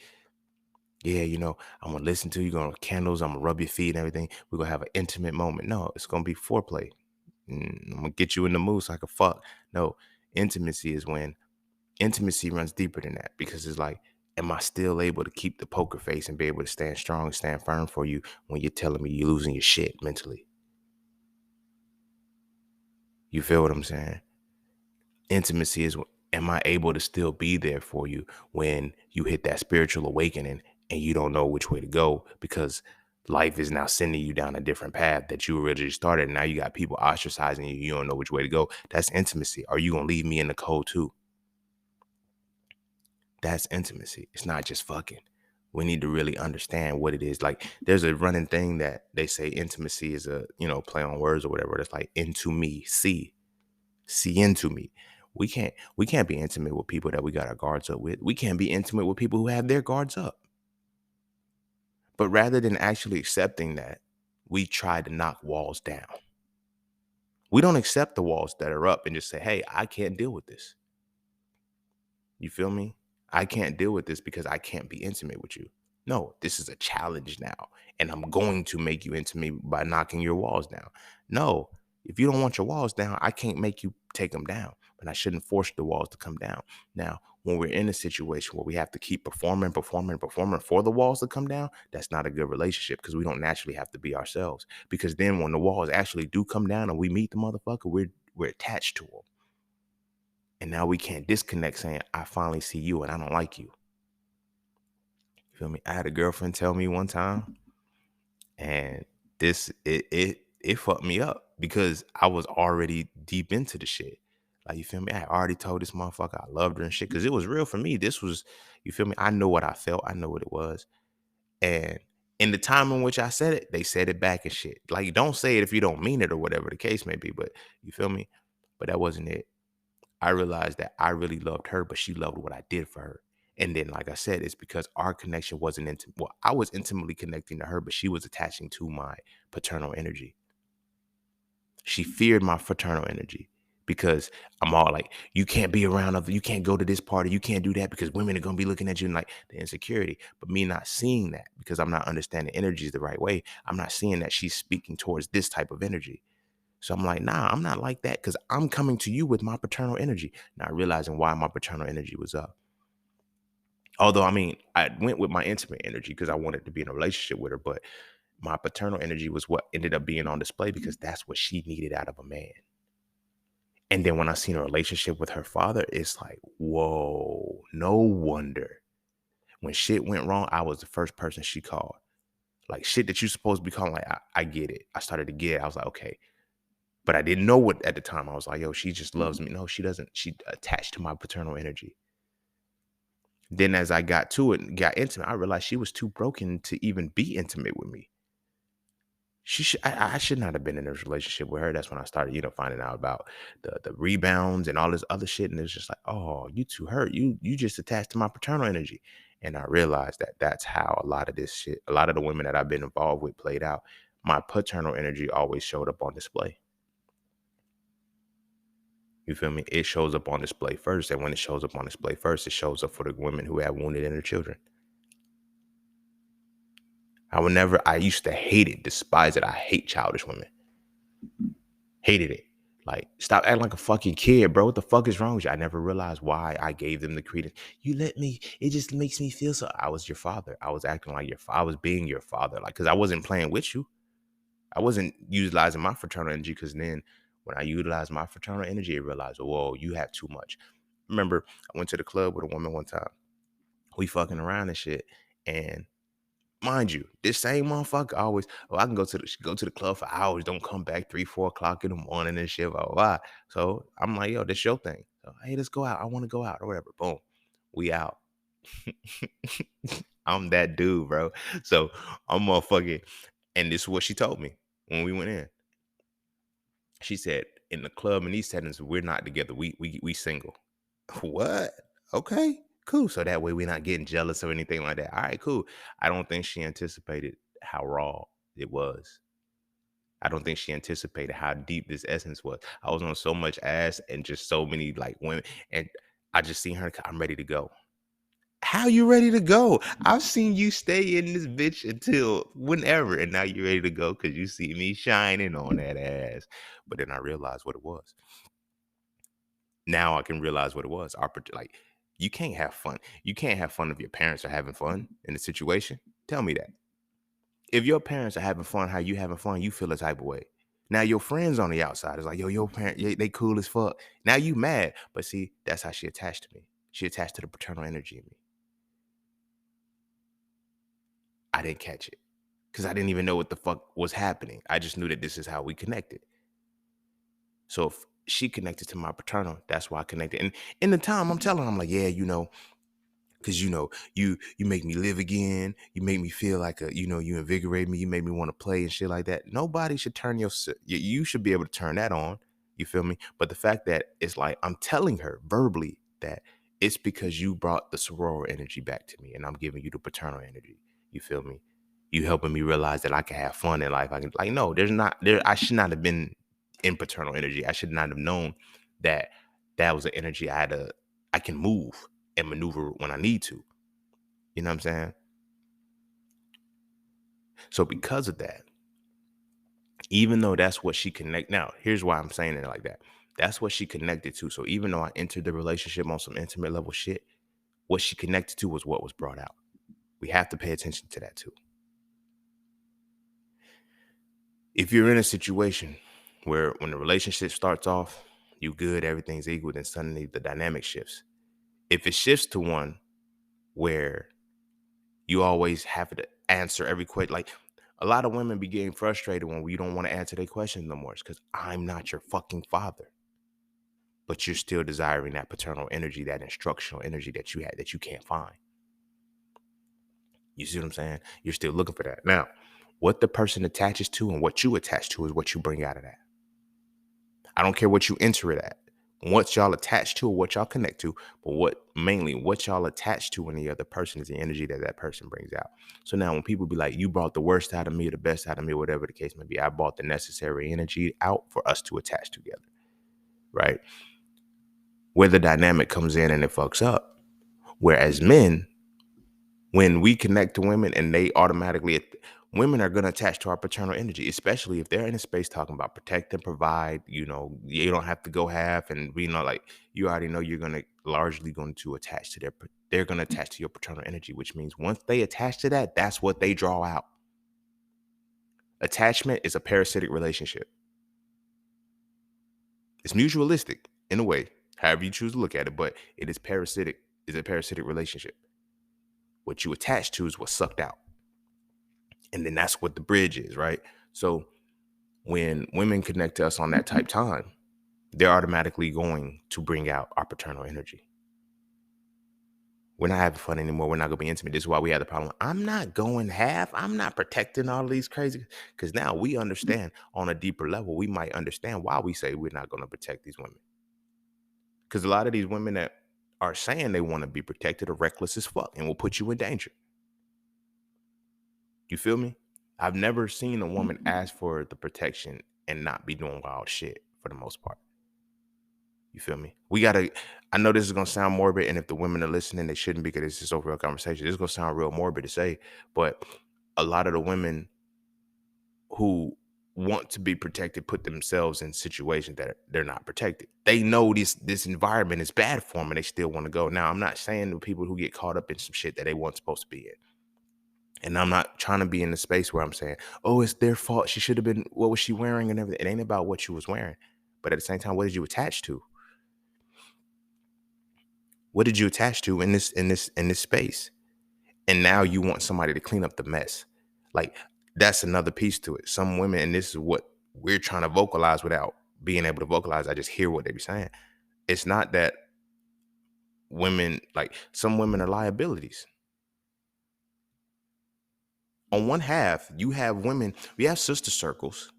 yeah, I'm gonna listen to you, gonna candles, I'm gonna rub your feet and everything. We're gonna have an intimate moment. No, it's gonna be foreplay. I'm gonna get you in the mood so I can fuck. No, intimacy is when intimacy runs deeper than that because it's like, am I still able to keep the poker face and be able to stand strong and stand firm for you when you're telling me you're losing your shit mentally? You feel what I'm saying? Intimacy is, am I able to still be there for you when you hit that spiritual awakening and you don't know which way to go because life is now sending you down a different path that you originally started. And now you got people ostracizing you. You don't know which way to go. That's intimacy. Are you going to leave me in the cold too? That's intimacy. It's not just fucking. We need to really understand what it is. Like there's a running thing that they say intimacy is a, play on words or whatever. It's like into me, see into me. We can't be intimate with people that we got our guards up with. We can't be intimate with people who have their guards up. But rather than actually accepting that, we try to knock walls down. We don't accept the walls that are up and just say, hey, I can't deal with this. You feel me? I can't deal with this because I can't be intimate with you. No, this is a challenge now. And I'm going to make you intimate by knocking your walls down. No, if you don't want your walls down, I can't make you take them down. But I shouldn't force the walls to come down. Now, when we're in a situation where we have to keep performing for the walls to come down, that's not a good relationship because we don't naturally have to be ourselves. Because then when the walls actually do come down and we meet the motherfucker, we're attached to them. And now we can't disconnect saying, I finally see you and I don't like you. You feel me? I had a girlfriend tell me one time, and it fucked me up because I was already deep into the shit. Like, you feel me? I had already told this motherfucker I loved her and shit because it was real for me. This was, you feel me? I know what I felt. I know what it was. And in the time in which I said it, they said it back and shit. Like, don't say it if you don't mean it or whatever the case may be. But you feel me? But that wasn't it. I realized that I really loved her, but she loved what I did for her. And then, like I said, it's because our connection wasn't intimate. Well, I was intimately connecting to her, but she was attaching to my paternal energy. She feared my fraternal energy because I'm all like, you can't be around other, you can't go to this party, you can't do that because women are gonna be looking at you and like the insecurity. But me not seeing that because I'm not understanding energies the right way, I'm not seeing that she's speaking towards this type of energy. So I'm like, nah, I'm not like that because I'm coming to you with my paternal energy, not realizing why my paternal energy was up. Although, I mean, I went with my intimate energy because I wanted to be in a relationship with her, but my paternal energy was what ended up being on display because that's what she needed out of a man. And then when I seen a relationship with her father, it's like, whoa, no wonder. When shit went wrong, I was the first person she called. Like shit that you supposed to be calling, like, I get it. I started to get it. I was like, okay. But I didn't know what at the time. I was like, yo, she just loves me. No, she doesn't. She attached to my paternal energy. Then as I got to it and got intimate, I realized she was too broken to even be intimate with me. I should not have been in this relationship with her. That's when I started, finding out about the rebounds and all this other shit. And it's just like, oh, you too hurt. You just attached to my paternal energy. And I realized that that's how a lot of this shit, a lot of the women that I've been involved with played out. My paternal energy always showed up on display. You feel me? It shows up on display first. And when it shows up on display first, it shows up for the women who have wounded inner children. I used to hate it, despise it. I hate childish women. Hated it. Like, stop acting like a fucking kid, bro. What the fuck is wrong with you? I never realized why I gave them the credence. You let me, it just makes me feel so. I was your father. I was acting like I was being your father. Like, because I wasn't playing with you. I wasn't utilizing my fraternal energy, because then when I utilized my fraternal energy, I realized, whoa, you have too much. Remember, I went to the club with a woman one time. We fucking around and shit. And mind you, this same motherfucker always, oh, I can go to the club for hours, don't come back 3, 4 o'clock in the morning and shit, blah, blah, blah. So I'm like, yo, this your thing. So, hey, let's go out. I want to go out or whatever. Boom. We out. I'm that dude, bro. So I'm motherfucking, and this is what she told me when we went in. She said, in the club, in these settings, we're not together. We single. What? Okay, cool. So that way we're not getting jealous or anything like that. All right, cool. I don't think she anticipated how raw it was. I don't think she anticipated how deep this essence was. I was on so much ass and just so many like women, and I just seen her. I'm ready to go. How you ready to go? I've seen you stay in this bitch until whenever, and now you're ready to go because you see me shining on that ass. But then I realized what it was. Now I can realize what it was. Like, you can't have fun. You can't have fun if your parents are having fun in the situation. Tell me that. If your parents are having fun, how you having fun, you feel a type of way. Now your friends on the outside is like, yo, your parent, yeah, they cool as fuck. Now you mad. But see, that's how she attached to me. She attached to the paternal energy in me. I didn't catch it because I didn't even know what the fuck was happening. I just knew that this is how we connected. So if she connected to my paternal, that's why I connected. And in the time, I'm telling her, I'm like, yeah, because you make me live again. You make me feel like you invigorate me. You make me want to play and shit like that. Nobody should turn you should be able to turn that on. You feel me? But the fact that it's like I'm telling her verbally that it's because you brought the soror energy back to me, and I'm giving you the paternal energy. You feel me? You helping me realize that I can have fun in life. I can, like, no, there's not there. I should not have been in paternal energy. I should not have known that that was an energy I can move and maneuver when I need to. You know what I'm saying? So because of that, even though that's what she now, here's why I'm saying it like that. That's what she connected to. So even though I entered the relationship on some intimate level shit, what she connected to was what was brought out. We have to pay attention to that too. If you're in a situation where when the relationship starts off, you good, everything's equal, then suddenly the dynamic shifts. If it shifts to one where you always have to answer every question. Like, a lot of women be getting frustrated when we don't want to answer their questions no more. It's because I'm not your fucking father. But you're still desiring that paternal energy, that instructional energy that you had that you can't find. You see what I'm saying? You're still looking for that. Now, what the person attaches to and what you attach to is what you bring out of that. I don't care what you enter it at. What y'all attach to or what y'all connect to, but what y'all attach to in the other person is the energy that that person brings out. So now when people be like, you brought the worst out of me or the best out of me, whatever the case may be, I brought the necessary energy out for us to attach together, right? Where the dynamic comes in and it fucks up. Whereas men, when we connect to women and they automatically, women are going to attach to our paternal energy, especially if they're in a space talking about protect and provide. You don't have to go half, and like, you already know you're going to largely going to attach to they're going to attach to your paternal energy, which means once they attach to that, that's what they draw out. Attachment is a parasitic relationship. It's mutualistic in a way, however you choose to look at it, but it is parasitic. It's a parasitic relationship. What you attach to is what's sucked out. And then that's what the bridge is, right? So when women connect to us on that type time, they're automatically going to bring out our paternal energy. We're not having fun anymore. We're not going to be intimate. This is why we have the problem. I'm not going half. I'm not protecting all of these crazy. Because now we understand on a deeper level, we might understand why we say we're not going to protect these women. Because a lot of these women that are saying they want to be protected are reckless as fuck and will put you in danger. You feel me? I've never seen a woman ask for the protection and not be doing wild shit for the most part. You feel me? I know this is gonna sound morbid, and if the women are listening, they shouldn't, because it's just a real conversation. This is gonna sound real morbid to say, but a lot of the women who want to be protected put themselves in situations that they're not protected. They know this environment is bad for them, and they still want to go. Now, I'm not saying the people who get caught up in some shit that they weren't supposed to be in. And I'm not trying to be in the space where I'm saying, oh, it's their fault. She should have been, what was she wearing and everything. It ain't about what you was wearing. But at the same time, what did you attach to? What did you attach to in this space? And now you want somebody to clean up the mess. Like, that's another piece to it. Some women, and this is what we're trying to vocalize without being able to vocalize. I just hear what they be saying. It's not that women, like, some women are liabilities. On one half, you have women, we have sister circles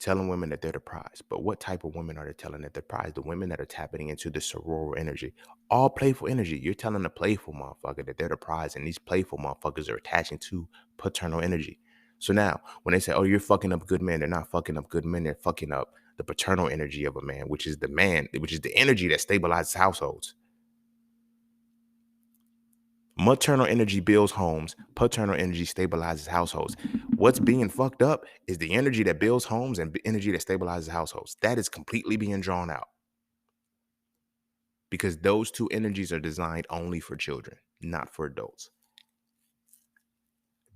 telling women that they're the prize. But what type of women are they telling that they're the prize? The women that are tapping into the sororal energy, all playful energy. You're telling a playful motherfucker that they're the prize, and these playful motherfuckers are attaching to paternal energy. So now, when they say, oh, you're fucking up good men, they're not fucking up good men. They're fucking up the paternal energy of a man, which is the energy that stabilizes households. Maternal energy builds homes. Paternal energy stabilizes households. What's being fucked up is the energy that builds homes and energy that stabilizes households. That is completely being drawn out, because those two energies are designed only for children, not for adults.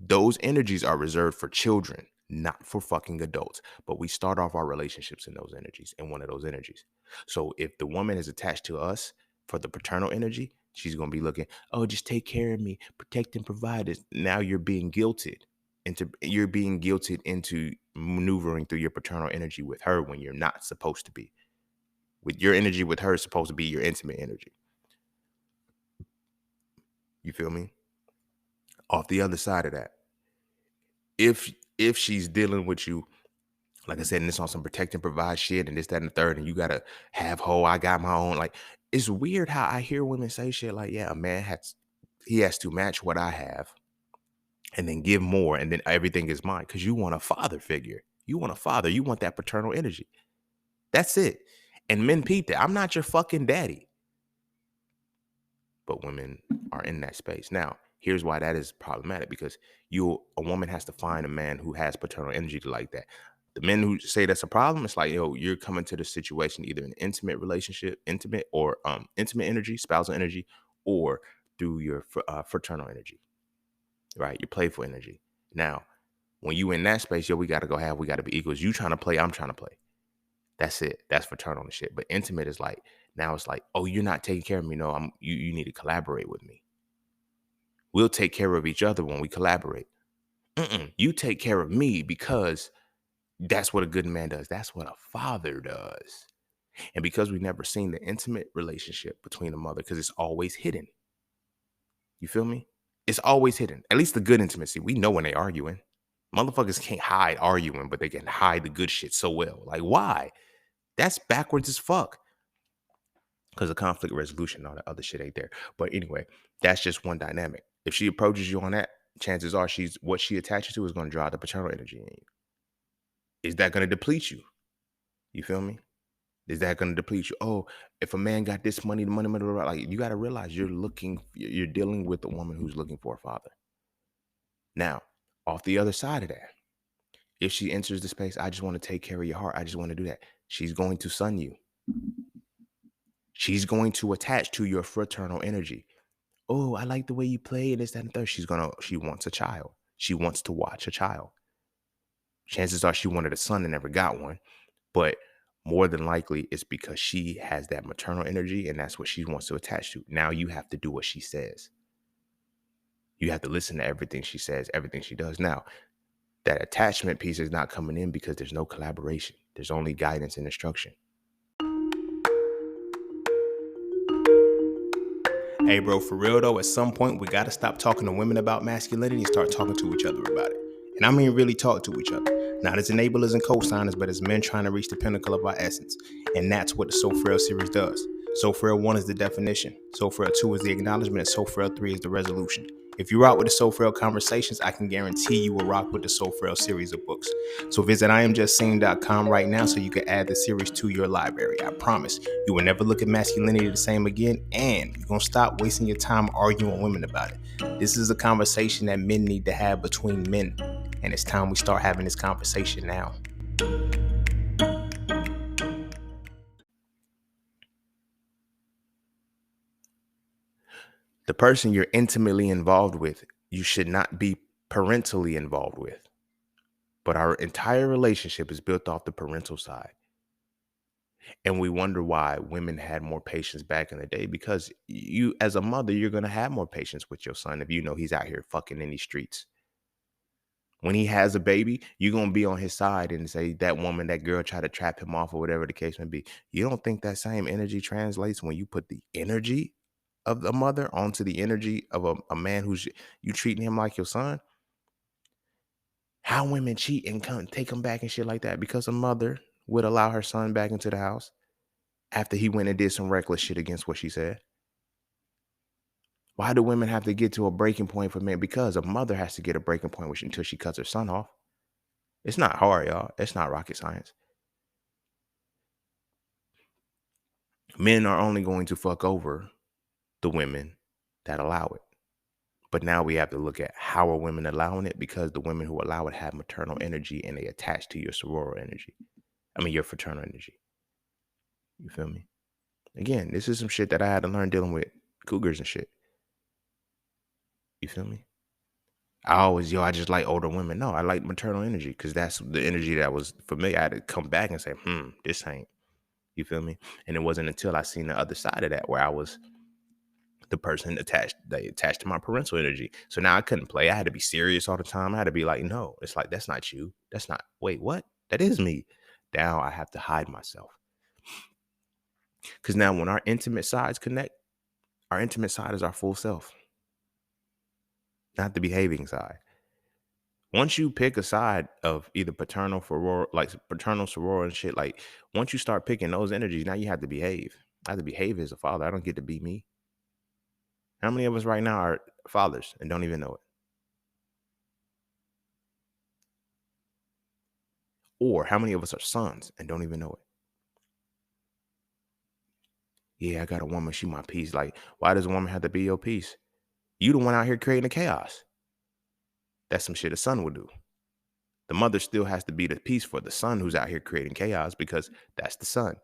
Those energies are reserved for children, not for fucking adults. But we start off our relationships in those energies, in one of those energies. So if the woman is attached to us for the paternal energy, she's going to be looking, oh, just take care of me, protect and provide this. Now you're being guilted into maneuvering through your paternal energy with her when you're not supposed to be. With your energy with her is supposed to be your intimate energy. You feel me? Off the other side of that, if she's dealing with you, like I said, and this on some protect and provide shit and this, that, and the third, and you gotta have I got my own. Like, it's weird how I hear women say shit like, yeah, a man has to match what I have and then give more, and then everything is mine. Because you want a father figure. You want a father. You want that paternal energy. That's it. And men peep that. I'm not your fucking daddy. But women are in that space. Now, here's why that is problematic, because a woman has to find a man who has paternal energy to like that. The men who say that's a problem, it's like, yo, you're coming to the situation either in an intimate relationship, intimate energy, spousal energy, or through your fraternal energy, right? Your playful energy. Now, when you in that space, yo, we got to be equals. You trying to play, I'm trying to play. That's it. That's fraternal and shit. But intimate is like, now it's like, oh, you're not taking care of me. No, you need to collaborate with me. We'll take care of each other when we collaborate. You take care of me, because that's what a good man does. That's what a father does. And because we've never seen the intimate relationship between a mother, because it's always hidden. You feel me? It's always hidden. At least the good intimacy. We know when they arguing. Motherfuckers can't hide arguing, but they can hide the good shit so well. Like, why? That's backwards as fuck. Because of conflict resolution, all that other shit ain't there. But anyway, that's just one dynamic. If she approaches you on that, chances are what she attaches to is going to draw the paternal energy in you. Is that going to deplete you? You feel me? Is that going to deplete you? Oh, if a man got this money, like, you got to realize you're dealing with a woman who's looking for a father. Now, off the other side of that, if she enters the space, I just want to take care of your heart, I just want to do that, she's going to sun you. She's going to attach to your fraternal energy. Oh, I like the way you play, and this, that, and the third. She wants a child. She wants to watch a child. Chances are she wanted a son and never got one. But more than likely, it's because she has that maternal energy, and that's what she wants to attach to. Now you have to do what she says. You have to listen to everything she says, everything she does. Now, that attachment piece is not coming in because there's no collaboration. There's only guidance and instruction. Hey, bro, for real though, at some point, we got to stop talking to women about masculinity and start talking to each other about it. And I mean really talk to each other. Not as enablers and co-signers, but as men trying to reach the pinnacle of our essence. And that's what the So Frail series does. So Frail 1 is the definition. So Frail 2 is the acknowledgement. And So Frail 3 is the resolution. If you rock with the Soul Frail Conversations, I can guarantee you will rock with the Soul Frail series of books. So visit IamJustSaying.com right now so you can add the series to your library. I promise you will never look at masculinity the same again, and you're going to stop wasting your time arguing with women about it. This is a conversation that men need to have between men, and it's time we start having this conversation now. The person you're intimately involved with, you should not be parentally involved with. But our entire relationship is built off the parental side. And we wonder why women had more patience back in the day, because you, as a mother, you're going to have more patience with your son if you know he's out here fucking in these streets. When he has a baby, you're going to be on his side and say that woman, that girl tried to trap him off or whatever the case may be. You don't think that same energy translates when you put the energy of the mother onto the energy of a man who's you treating him like your son? How women cheat and come take him back and shit like that because a mother would allow her son back into the house after he went and did some reckless shit against what she said. Why do women have to get to a breaking point for men? Because a mother has to get a breaking point until she cuts her son off. It's not hard, y'all. It's not rocket science. Men are only going to fuck over the women that allow it. But now we have to look at how are women allowing it, because the women who allow it have maternal energy and they attach to your sororal energy. I mean, your fraternal energy. You feel me? Again, this is some shit that I had to learn dealing with cougars and shit. You feel me? I just like older women. No, I like maternal energy because that's the energy that was for me. I had to come back and say, this ain't. You feel me? And it wasn't until I seen the other side of that where I was the person they attached to my parental energy. So now I couldn't play. I had to be serious all the time. I had to be like, no, it's like, that's not you. That's not, wait, what? That is me. Now I have to hide myself. Because now when our intimate sides connect, our intimate side is our full self, not the behaving side. Once you pick a side of either paternal, soror and shit, like once you start picking those energies, now you have to behave. I have to behave as a father. I don't get to be me. How many of us right now are fathers and don't even know it? Or how many of us are sons and don't even know it? Yeah, I got a woman. She my peace. Like, why does a woman have to be your peace? You the one out here creating the chaos. That's some shit a son would do. The mother still has to be the peace for the son who's out here creating chaos because that's the son.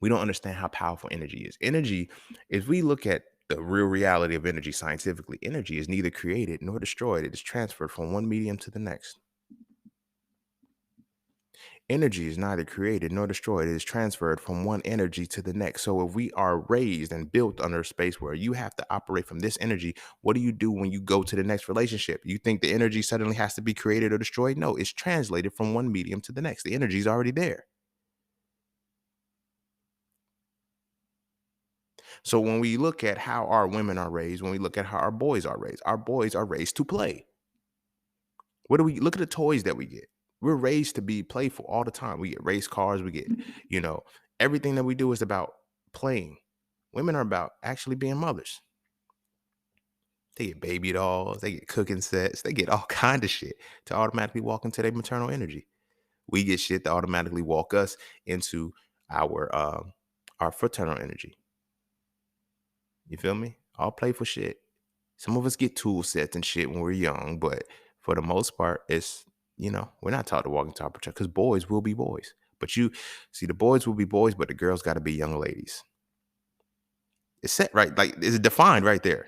We don't understand how powerful energy is. Energy, if we look at the real reality of energy scientifically, energy is neither created nor destroyed. It is transferred from one medium to the next. Energy is neither created nor destroyed. It is transferred from one energy to the next. So if we are raised and built under a space where you have to operate from this energy, what do you do when you go to the next relationship? You think the energy suddenly has to be created or destroyed? No, it's translated from one medium to the next. The energy is already there. So when we look at how our women are raised, when we look at how our boys are raised to play. What do we look at the toys that we get? We're raised to be playful all the time. We get race cars, we get, everything that we do is about playing. Women are about actually being mothers. They get baby dolls, they get cooking sets, they get all kind of shit to automatically walk into their maternal energy. We get shit to automatically walk us into our fraternal energy. You feel me? All playful shit. Some of us get tool sets and shit when we're young, but for the most part, it's, we're not taught to walk into our potential because boys will be boys. But you see, the boys will be boys, but the girls got to be young ladies. It's set right, like it's defined right there.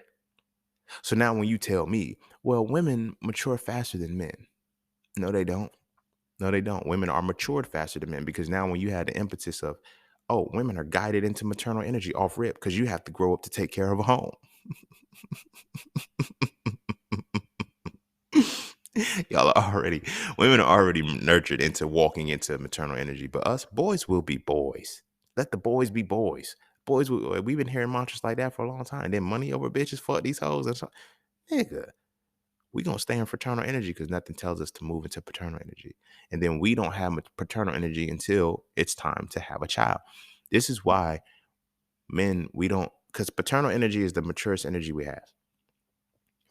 So now when you tell me, well, women mature faster than men. No, they don't. No, they don't. Women are matured faster than men because now when you had the impetus of, oh, women are guided into maternal energy off rip because you have to grow up to take care of a home. Women are already nurtured into walking into maternal energy, but us boys will be boys. Let the boys be boys. We've been hearing mantras like that for a long time. And then money over bitches, fuck these hoes. And so, nigga, we gonna stay in fraternal energy because nothing tells us to move into paternal energy. And then we don't have paternal energy until it's time to have a child. This is why men, we don't because paternal energy is the maturest energy we have,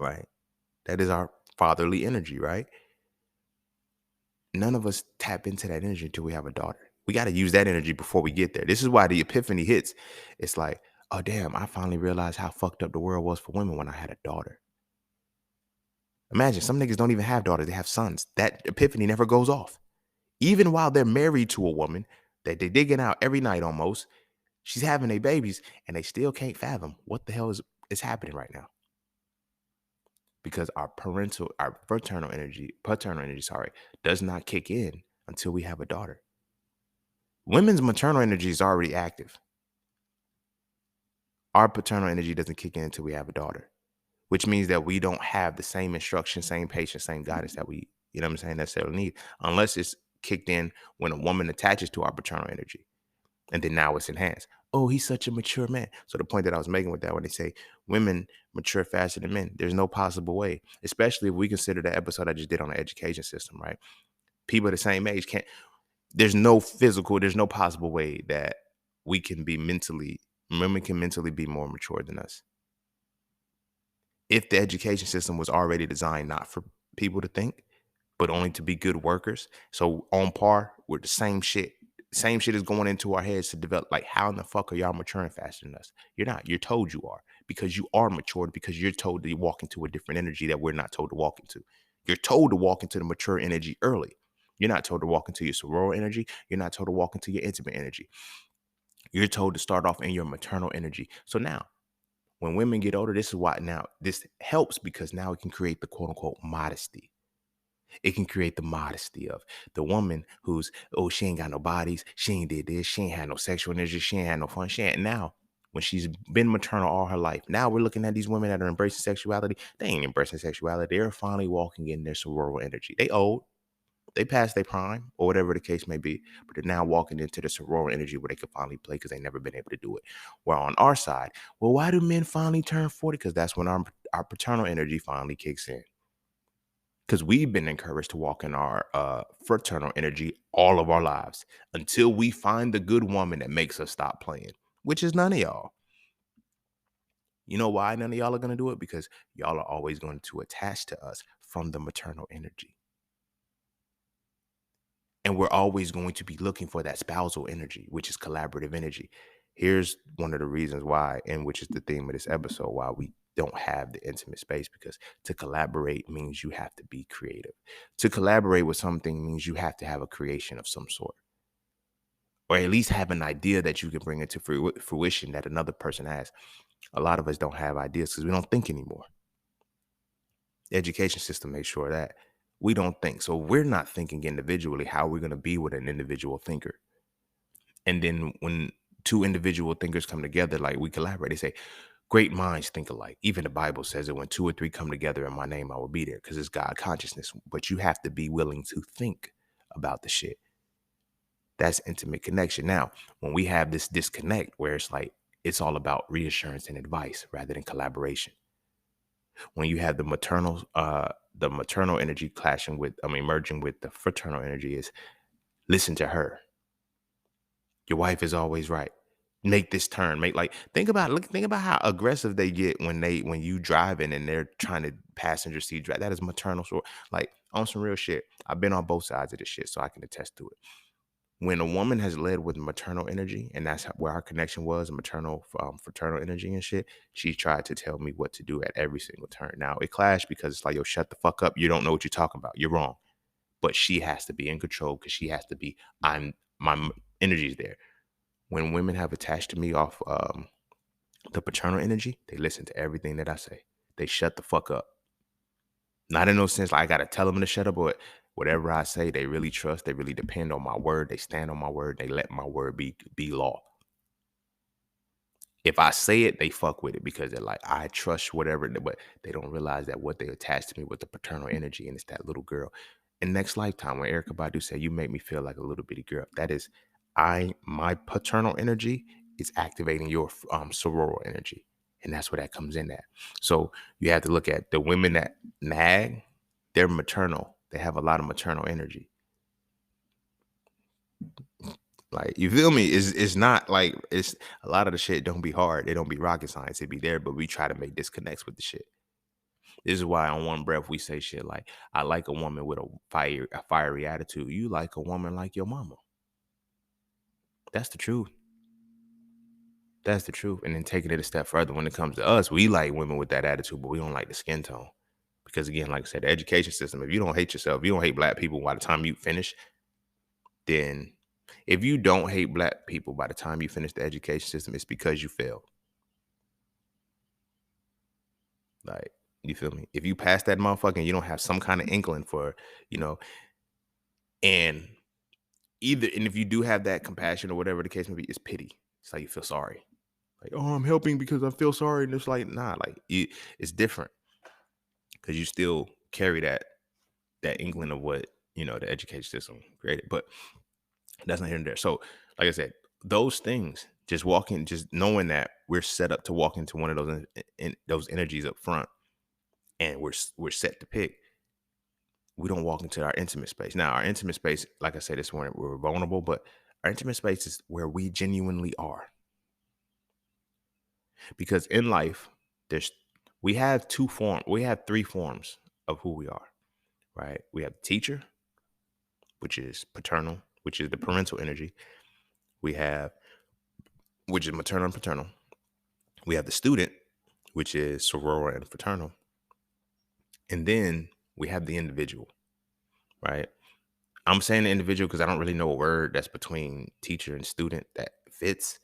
right? That is our fatherly energy, right? None of us tap into that energy until we have a daughter. We got to use that energy before we get there. This is why the epiphany hits. It's like, oh, damn, I finally realized how fucked up the world was for women when I had a daughter. Imagine some niggas don't even have daughters, they have sons. That epiphany never goes off. Even while they're married to a woman that they're digging out every night almost, she's having their babies, and they still can't fathom what the hell is happening right now. Because our paternal energy, sorry, does not kick in until we have a daughter. Women's maternal energy is already active. Our paternal energy doesn't kick in until we have a daughter, which means that we don't have the same instruction, same patience, same guidance that we, you know what I'm saying, necessarily need, unless it's kicked in when a woman attaches to our paternal energy. And then now it's enhanced. Oh, he's such a mature man. So the point that I was making with that, when they say women mature faster than men, there's no possible way, especially if we consider that episode I just did on the education system, right? People the same age can't, there's no possible way that women can mentally be more mature than us. If the education system was already designed not for people to think, but only to be good workers, so on par with the same shit. Same shit is going into our heads to develop. Like, how in the fuck are y'all maturing faster than us? You're not. You're told you are, because you are matured, because you're told to walk into a different energy that we're not told to walk into. You're told to walk into the mature energy early. You're not told to walk into your sorority energy. You're not told to walk into your intimate energy. You're told to start off in your maternal energy. So now, when women get older, this is why now this helps, because now it can create the quote unquote modesty. It can create the modesty of the woman who's, oh, she ain't got no bodies. She ain't did this. She ain't had no sexual energy. She ain't had no fun. She ain't. Now, when she's been maternal all her life, now we're looking at these women that are embracing sexuality. They ain't embracing sexuality. They're finally walking in their sororal energy. They old. They passed their prime, or whatever the case may be, but they're now walking into the sororal energy where they can finally play, because they never been able to do it. While on our side, well, why do men finally turn 40? Because that's when our paternal energy finally kicks in. Because we've been encouraged to walk in our fraternal energy all of our lives until we find the good woman that makes us stop playing, which is none of y'all. You know why none of y'all are going to do it? Because y'all are always going to attach to us from the maternal energy. And we're always going to be looking for that spousal energy, which is collaborative energy. Here's one of the reasons why, and which is the theme of this episode, why we don't have the intimate space, because to collaborate means you have to be creative. To collaborate with something means you have to have a creation of some sort, or at least have an idea that you can bring into fruition that another person has. A lot of us don't have ideas because we don't think anymore. The education system makes sure that we don't think. So we're not thinking individually. How are we going to be with an individual thinker? And then when two individual thinkers come together, like, we collaborate, they say, great minds think alike. Even the Bible says that when two or three come together in my name, I will be there, because it's God consciousness. But you have to be willing to think about the shit. That's intimate connection. Now, when we have this disconnect where it's like, it's all about reassurance and advice rather than collaboration. When you have the maternal energy merging with the fraternal energy, is listen to her. Your wife is always right. Make this turn. Think about how aggressive they get when you driving and they're trying to passenger seat drive. That is maternal. So, like, on some real shit. I've been on both sides of this shit, so I can attest to it. When a woman has led with maternal energy, and that's where our connection was, maternal, fraternal energy and shit, she tried to tell me what to do at every single turn. Now, it clashed because it's like, yo, shut the fuck up. You don't know what you're talking about. You're wrong. But she has to be in control, because she has to be, my energy's there. When women have attached to me off the paternal energy, they listen to everything that I say. They shut the fuck up. Not in no sense like I got to tell them to shut up, but whatever I say, they really trust. They really depend on my word. They stand on my word. They let my word be law. If I say it, they fuck with it, because they're like, I trust whatever, but they don't realize that what they attach to me with the paternal energy, and it's that little girl. In Next Lifetime, when Erykah Badu said, you make me feel like a little bitty girl, that is, my paternal energy is activating your sororal energy. And that's where that comes in at. So you have to look at the women that nag, they're maternal. They have a lot of maternal energy. Like, you feel me? It's not like it's a lot of the shit don't be hard. It don't be rocket science. It be there, but we try to make disconnects with the shit. This is why on one breath we say shit like, I like a woman with a fiery attitude. You like a woman like your mama. That's the truth. That's the truth. And then taking it a step further, when it comes to us, we like women with that attitude, but we don't like the skin tone. Because again, like I said, the education system, if you don't hate yourself, if you don't hate black people by the time you finish, then if you don't hate black people by the time you finish the education system, it's because you failed. Like, you feel me? If you pass that motherfucker and you don't have some kind of inkling for, you know, and and if you do have that compassion or whatever the case may be, it's pity. It's like you feel sorry. Like, oh, I'm helping because I feel sorry. And it's like, nah, like it's different because you still carry that inkling of what, the education system created. But that's not here and there. So, like I said, those things, just knowing that we're set up to walk into one of those those energies up front, and we're set to pick. We don't walk into our intimate space. Now, our intimate space, like I said, is when we're vulnerable, but our intimate space is where we genuinely are. Because in life, we have three forms of who we are, right? We have the teacher, which is paternal, which is the parental energy. We have, which is maternal and paternal. We have the student, which is sororal and fraternal. And then we have the individual, right? I'm saying the individual because I don't really know a word that's between teacher and student that fits.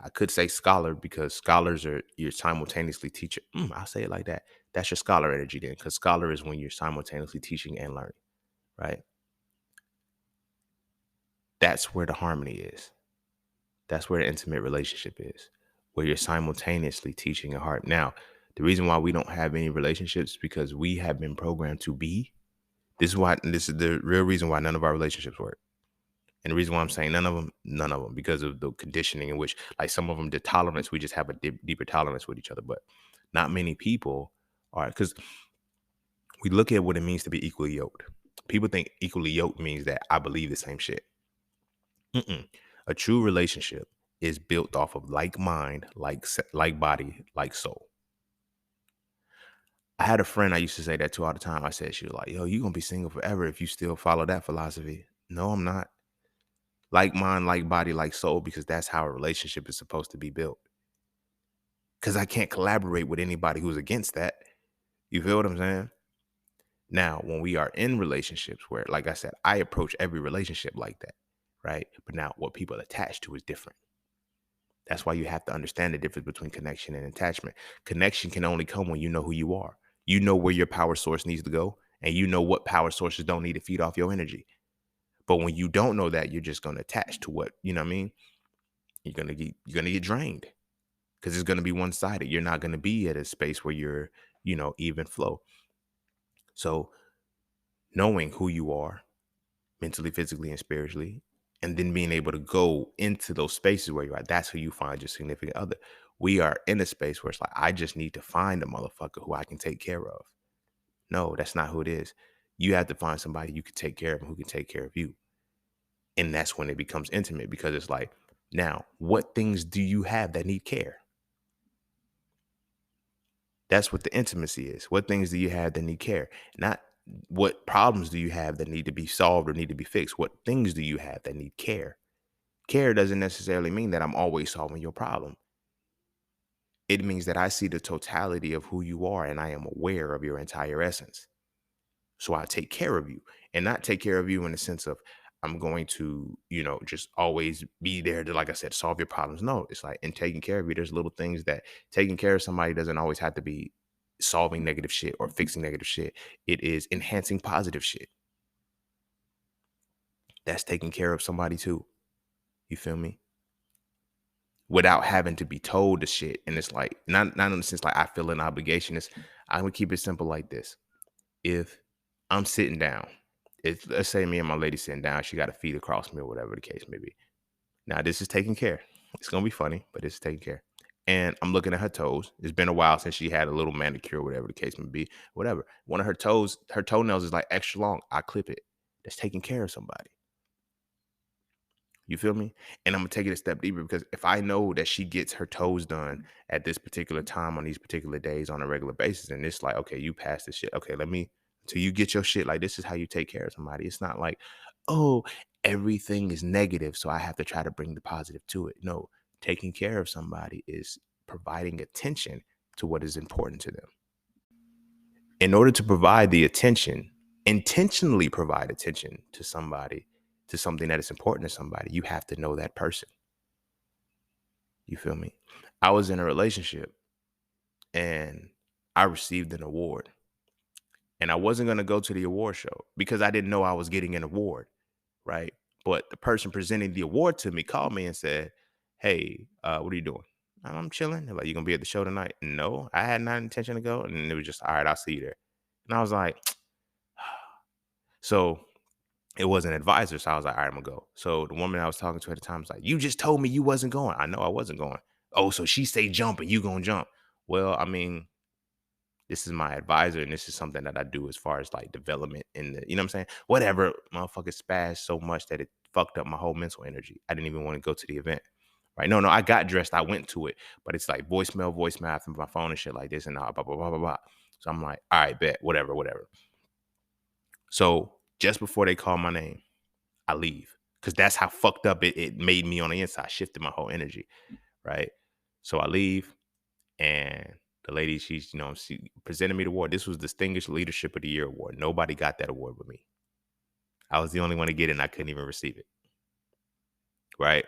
I could say scholar because scholars you're simultaneously teacher. I'll say it like that. That's your scholar energy then, because scholar is when you're simultaneously teaching and learning, right? That's where the harmony is. That's where the intimate relationship is, where you're simultaneously teaching and heart. Now, the reason why we don't have any relationships is because we have been programmed to be. This is the real reason why none of our relationships work. And the reason why I'm saying none of them, because of the conditioning in which, like, some of them, the tolerance, we just have a deeper tolerance with each other. But not many people are, because we look at what it means to be equally yoked. People think equally yoked means that I believe the same shit. A true relationship is built off of like mind, like body, like soul. I had a friend I used to say that to all the time. I said, she was like, yo, you're going to be single forever if you still follow that philosophy. No, I'm not. Like mind, like body, like soul, because that's how a relationship is supposed to be built. Because I can't collaborate with anybody who's against that. You feel what I'm saying? Now, when we are in relationships where, like I said, I approach every relationship like that, right? But now what people attach to is different. That's why you have to understand the difference between connection and attachment. Connection can only come when you know who you are. You know where your power source needs to go, and you know what power sources don't need to feed off your energy. But when you don't know that, you're just going to attach to what, you know what I mean? You're going to get drained because it's going to be one-sided. You're not going to be at a space where you're, even flow. So knowing who you are mentally, physically, and spiritually, and then being able to go into those spaces where you are, that's who you find your significant other. We are in a space where it's like, I just need to find a motherfucker who I can take care of. No, that's not who it is. You have to find somebody you can take care of and who can take care of you. And that's when it becomes intimate, because it's like, now, what things do you have that need care? That's what the intimacy is. What things do you have that need care? Not what problems do you have that need to be solved or need to be fixed. What things do you have that need care? Care doesn't necessarily mean that I'm always solving your problem. It means that I see the totality of who you are and I am aware of your entire essence. So I take care of you, and not take care of you in the sense of I'm going to, just always be there to, like I said, solve your problems. No, it's like in taking care of you, there's little things that taking care of somebody doesn't always have to be solving negative shit or fixing negative shit. It is enhancing positive shit. That's taking care of somebody too. You feel me? Without having to be told the shit. And it's like, not in the sense like I feel an obligation. I would keep it simple like this. If I'm sitting down, let's say me and my lady sitting down, she got a feed across me or whatever the case may be. Now, this is taking care. It's going to be funny, but it's taking care. And I'm looking at her toes. It's been a while since she had a little manicure, whatever the case may be, whatever. One of her toenails is like extra long. I clip it. That's taking care of somebody. You feel me? And I'm gonna take it a step deeper because if I know that she gets her toes done at this particular time on these particular days on a regular basis, and it's like, okay, you pass this shit. Okay, let me until you get your shit. Like, this is how you take care of somebody. It's not like, oh, everything is negative, so I have to try to bring the positive to it. No, taking care of somebody is providing attention to what is important to them. In order to provide the attention, intentionally provide attention to somebody, to something that is important to somebody, you have to know that person. You feel me? I was in a relationship and I received an award. And I wasn't going to go to the award show because I didn't know I was getting an award, right? But the person presenting the award to me called me and said, "Hey, what are you doing?" "I'm chilling." They're like, "You gonna be at the show tonight?" No, I had not intention to go. And it was just, "All right, I'll see you there." And I was like, so it was an advisor. So I was like, "All right, I'm gonna go." So the woman I was talking to at the time was like, "You just told me you wasn't going." I know I wasn't going. "Oh, so she say jump and you gonna jump." Well, I mean, this is my advisor and this is something that I do as far as like development in the, you know what I'm saying? Whatever, motherfucker spazzed so much that it fucked up my whole mental energy. I didn't even want to go to the event. Right. No, I got dressed. I went to it, but it's like voicemail after my phone and shit like this and blah, blah, blah, blah, blah, blah. So I'm like, all right, bet, whatever, whatever. So just before they call my name, I leave because that's how fucked up it made me on the inside, shifted my whole energy. Right. So I leave. And the lady, she's, she presented me the award. This was Distinguished Leadership of the Year award. Nobody got that award but me. I was the only one to get it, and I couldn't even receive it. Right?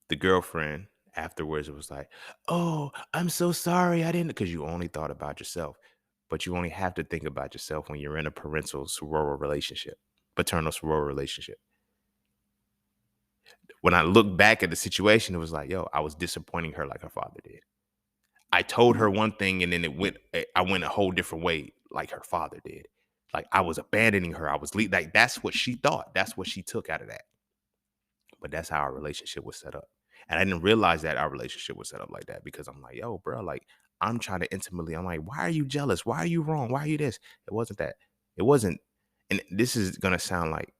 The girlfriend afterwards was like, "Oh, I'm so sorry. I didn't," because you only thought about yourself. But you only have to think about yourself when you're in a paternal sorority relationship. When I look back at the situation, it was like, yo, I was disappointing her like her father did. I told her one thing and then I went a whole different way like her father did. Like I was abandoning her. I was like, that's what she thought. That's what she took out of that. But that's how our relationship was set up. And I didn't realize that our relationship was set up like that because I'm like, yo, bro, like I'm trying to intimately, I'm like, why are you jealous? Why are you wrong? Why are you this? It wasn't that. It wasn't, and this is gonna sound like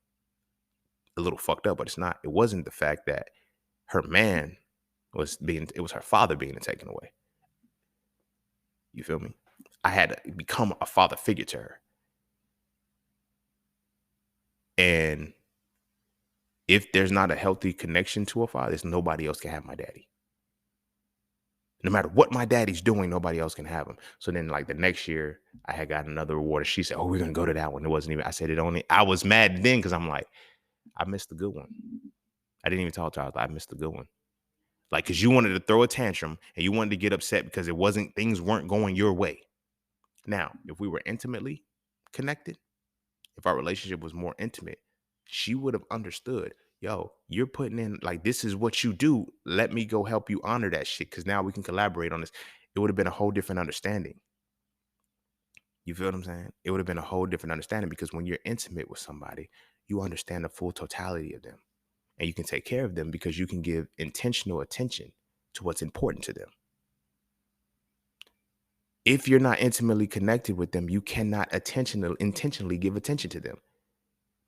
a little fucked up, but it's not. It wasn't the fact that her man it was her father being taken away. You feel me? I had to become a father figure to her. And if there's not a healthy connection to a father, there's nobody else can have my daddy. No matter what my daddy's doing, nobody else can have him. So then, like the next year, I had got another award. And she said, "Oh, we're gonna go to that one." It wasn't even. I said it only. I was mad then because I'm like, I missed the good one. I didn't even talk to her. I was like, I missed the good one. Like, because you wanted to throw a tantrum and you wanted to get upset because things weren't going your way. Now, if we were intimately connected, if our relationship was more intimate, she would have understood, yo, you're putting in, like, this is what you do. Let me go help you honor that shit because now we can collaborate on this. It would have been a whole different understanding. You feel what I'm saying? It would have been a whole different understanding because when you're intimate with somebody, you understand the full totality of them and you can take care of them because you can give intentional attention to what's important to them. If you're not intimately connected with them, you cannot intentionally give attention to them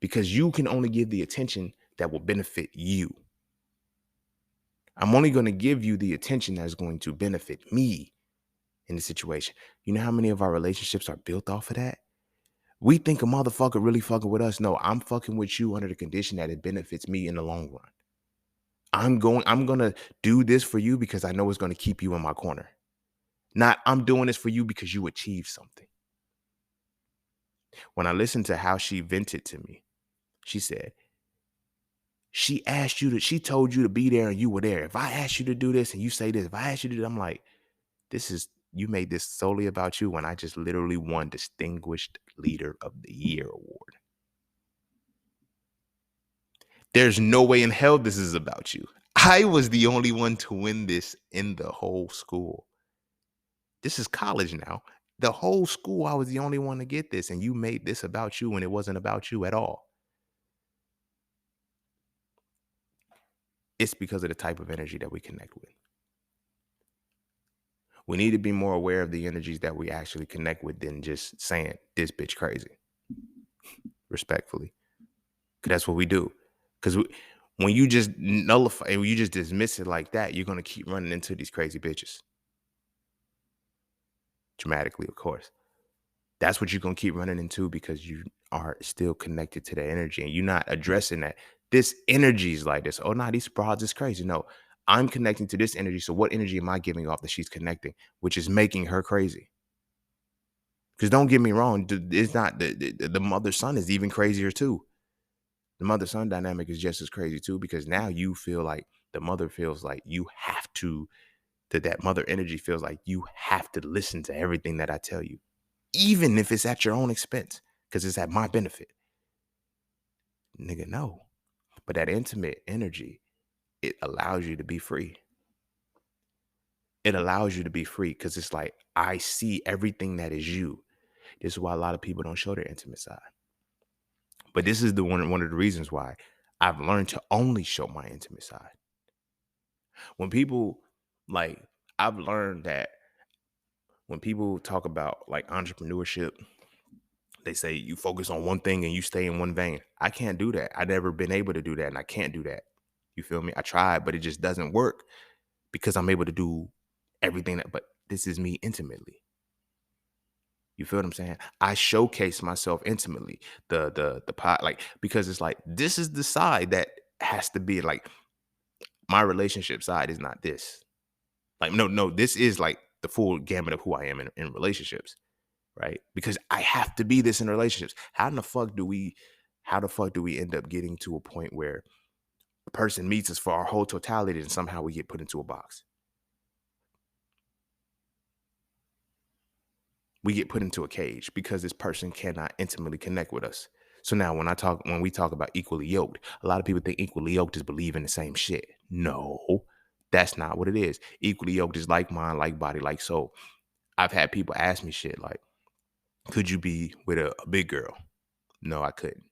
because you can only give the attention that will benefit you. I'm only going to give you the attention that's going to benefit me in the situation. You know how many of our relationships are built off of that? We think a motherfucker really fucking with us. No, I'm fucking with you under the condition that it benefits me in the long run. I'm going to do this for you because I know it's going to keep you in my corner. Not I'm doing this for you because you achieved something. When I listened to how she vented to me, she said, she told you to be there and you were there. If I asked you to do this and you say this, if I asked you to do that, I'm like, you made this solely about you when I just literally won Distinguished Leader of the Year award. There's no way in hell this is about you. I was the only one to win this in the whole school. This is college now. The whole school, I was the only one to get this, and you made this about you when it wasn't about you at all. It's because of the type of energy that we connect with. We need to be more aware of the energies that we actually connect with than just saying, this bitch crazy. Respectfully. Because that's what we do. Because When you just nullify and you just dismiss it like that, you're gonna keep running into these crazy bitches. Dramatically, of course. That's what you're gonna keep running into because you are still connected to the energy and you're not addressing that. This energy is like this. Oh, no, these broads is crazy. No, I'm connecting to this energy. So what energy am I giving off that she's connecting, which is making her crazy? Because don't get me wrong, it's not the mother son is even crazier too. The mother son dynamic is just as crazy too because now you feel like the mother feels like you have to that mother energy feels like you have to listen to everything that I tell you, even if it's at your own expense, because it's at my benefit. Nigga, no. But that intimate energy, it allows you to be free. It allows you to be free because it's like, I see everything that is you. This is why a lot of people don't show their intimate side. But this is the one of the reasons why I've learned to only show my intimate side. When people like, I've learned that when people talk about like entrepreneurship, they say you focus on one thing and you stay in one vein. I can't do that. I've never been able to do that, and I can't do that. You feel me? I tried, but it just doesn't work because I'm able to do everything that, but this is me intimately. You feel what I'm saying? I showcase myself intimately. The pot, like, because it's like this is the side that has to be like my relationship side is not this. Like, no, this is like the full gamut of who I am in relationships, right? Because I have to be this in relationships. How the fuck do we end up getting to a point where a person meets us for our whole totality and somehow we get put into a box? We get put into a cage because this person cannot intimately connect with us. So now when we talk about equally yoked, a lot of people think equally yoked is believing the same shit. No, that's not what it is. Equally yoked is like mind, like body, like soul. I've had people ask me shit like, could you be with a big girl? No, I couldn't.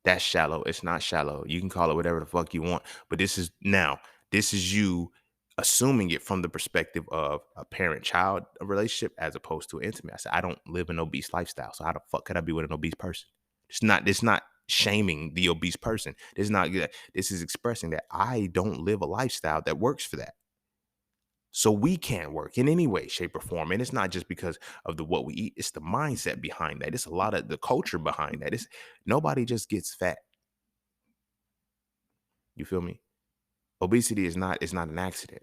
That's shallow. It's not shallow. You can call it whatever the fuck you want. But this is you assuming it from the perspective of a parent-child relationship as opposed to intimate. I said, I don't live an obese lifestyle. So how the fuck could I be with an obese person? It's not shaming the obese person. This is expressing that I don't live a lifestyle that works for that. So we can't work in any way, shape, or form. And it's not just because of the what we eat, it's the mindset behind that. It's a lot of the culture behind that. It's nobody just gets fat. You feel me? Obesity is not an accident.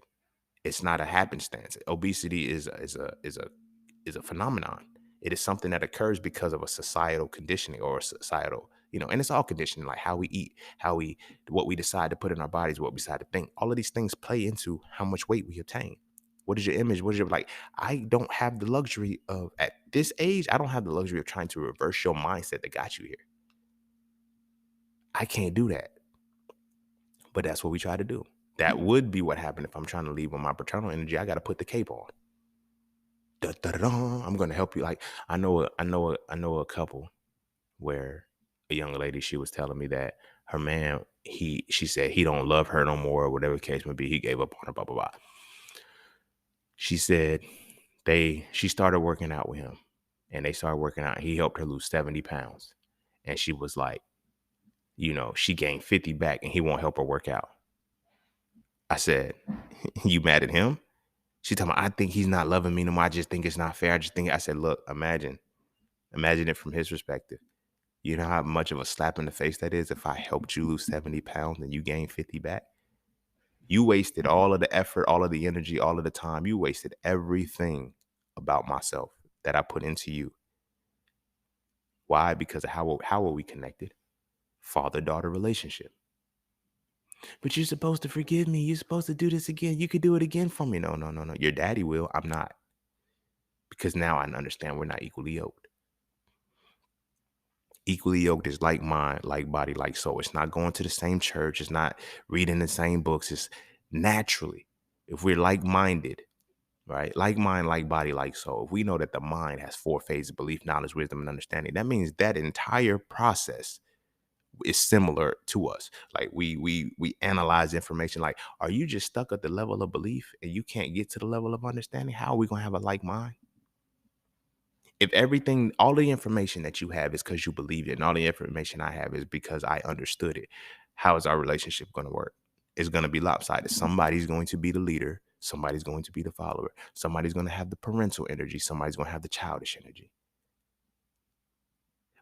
It's not a happenstance. Obesity is a phenomenon. It is something that occurs because of a societal conditioning or a societal, and it's all conditioning, like how we eat, what we decide to put in our bodies, what we decide to think. All of these things play into how much weight we obtain. What is your image? What is your like? I don't have the luxury of at this age, I don't have the luxury of trying to reverse your mindset that got you here. I can't do that. But that's what we try to do. That would be what happened if I'm trying to leave with my paternal energy. I got to put the cape on. Da-da-da-da. I'm going to help you. Like I know a couple where a young lady, she was telling me that her man, she said he don't love her no more, or whatever the case may be. He gave up on her, blah, blah, blah. She said she started working out with him and they started working out. He helped her lose 70 pounds. And she was like, she gained 50 back and he won't help her work out. I said, you mad at him? She told me, I think he's not loving me no more. I just think it's not fair. I said, look, imagine it from his perspective. You know how much of a slap in the face that is if I helped you lose 70 pounds and you gain 50 back? You wasted all of the effort, all of the energy, all of the time. You wasted everything about myself that I put into you. Why? Because of how are we connected? Father-daughter relationship. But you're supposed to forgive me. You're supposed to do this again. You could do it again for me. No, no, no, no. Your daddy will. I'm not. Because now I understand we're not equally yoked. Equally yoked is like mind, like body, like soul. It's not going to the same church. It's not reading the same books. It's naturally, if we're like-minded, right? Like mind, like body, like soul. If we know that the mind has four phases: belief, knowledge, wisdom, and understanding, that means that entire process is similar to us. Like we analyze information. Like, are you just stuck at the level of belief and you can't get to the level of understanding? How are we gonna have a like mind? If everything, all the information that you have is because you believed it, and all the information I have is because I understood it, how is our relationship going to work? It's going to be lopsided. Somebody's going to be the leader. Somebody's going to be the follower. Somebody's going to have the parental energy. Somebody's going to have the childish energy.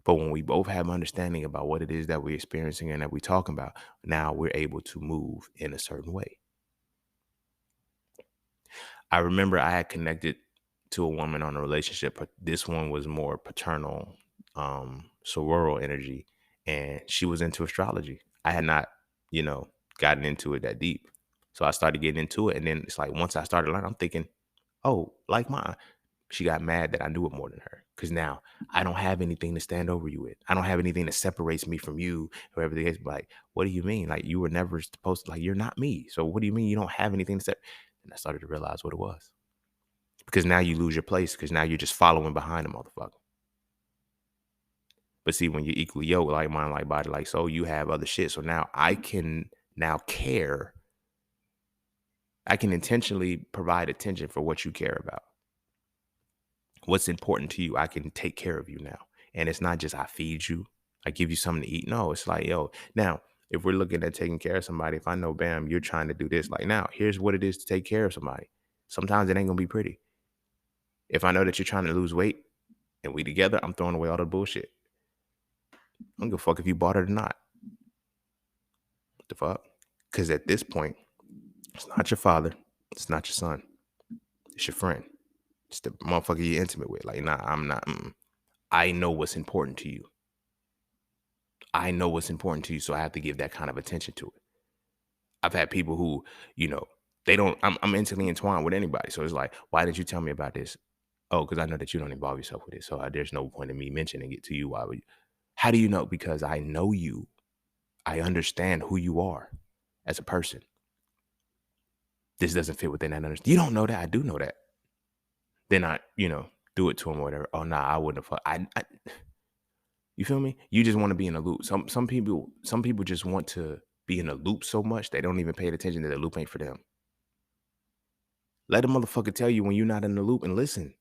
But when we both have understanding about what it is that we're experiencing and that we're talking about, now we're able to move in a certain way. I remember I had connected to a woman on a relationship, but this one was more paternal, sororal energy, and she was into astrology. I had not, gotten into it that deep. So I started getting into it. And then it's like once I started learning, I'm thinking, oh, like mine. She got mad that I knew it more than her. Because now I don't have anything to stand over you with. I don't have anything that separates me from you, whoever the case. Like, what do you mean? Like, you were never supposed to, like, you're not me. So what do you mean you don't have anything to say? And I started to realize what it was. Because now you lose your place, because now you're just following behind the motherfucker. But see, when you're equally yoked, like mind, like body, like soul, you have other shit. So now I can now care. I can intentionally provide attention for what you care about. What's important to you, I can take care of you now. And it's not just I feed you, I give you something to eat. No, it's like, yo, now, if we're looking at taking care of somebody, if I know, bam, you're trying to do this, like now, here's what it is to take care of somebody. Sometimes it ain't going to be pretty. If I know that you're trying to lose weight and we together, I'm throwing away all the bullshit. I don't give a fuck if you bought it or not. What the fuck? Because at this point, it's not your father. It's not your son. It's your friend. It's the motherfucker you're intimate with. Like, nah, I'm not. I know what's important to you. I know what's important to you, so I have to give that kind of attention to it. I've had people who, they don't, I'm intimately entwined with anybody. So it's like, why did you tell me about this? Oh, because I know that you don't involve yourself with it. So there's no point in me mentioning it to you. Why would you? How do you know? Because I know you. I understand who you are as a person. This doesn't fit within that understanding. You don't know that. I do know that. Then I, do it to him or whatever. Oh, nah, I wouldn't have. You feel me? You just want to be in a loop. Some people just want to be in a loop so much they don't even pay attention that the loop ain't for them. Let a motherfucker tell you when you're not in the loop and listen.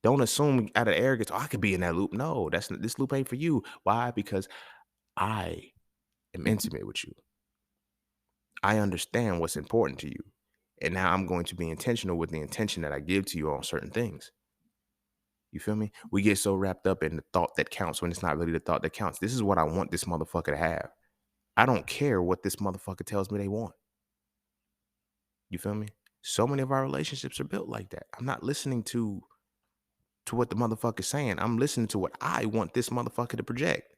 Don't assume out of arrogance, oh, I could be in that loop. No, this loop ain't for you. Why? Because I am intimate with you. I understand what's important to you. And now I'm going to be intentional with the intention that I give to you on certain things. You feel me? We get so wrapped up in the thought that counts when it's not really the thought that counts. This is what I want this motherfucker to have. I don't care what this motherfucker tells me they want. You feel me? So many of our relationships are built like that. I'm not listening to what the motherfucker's saying. I'm listening to what I want this motherfucker to project.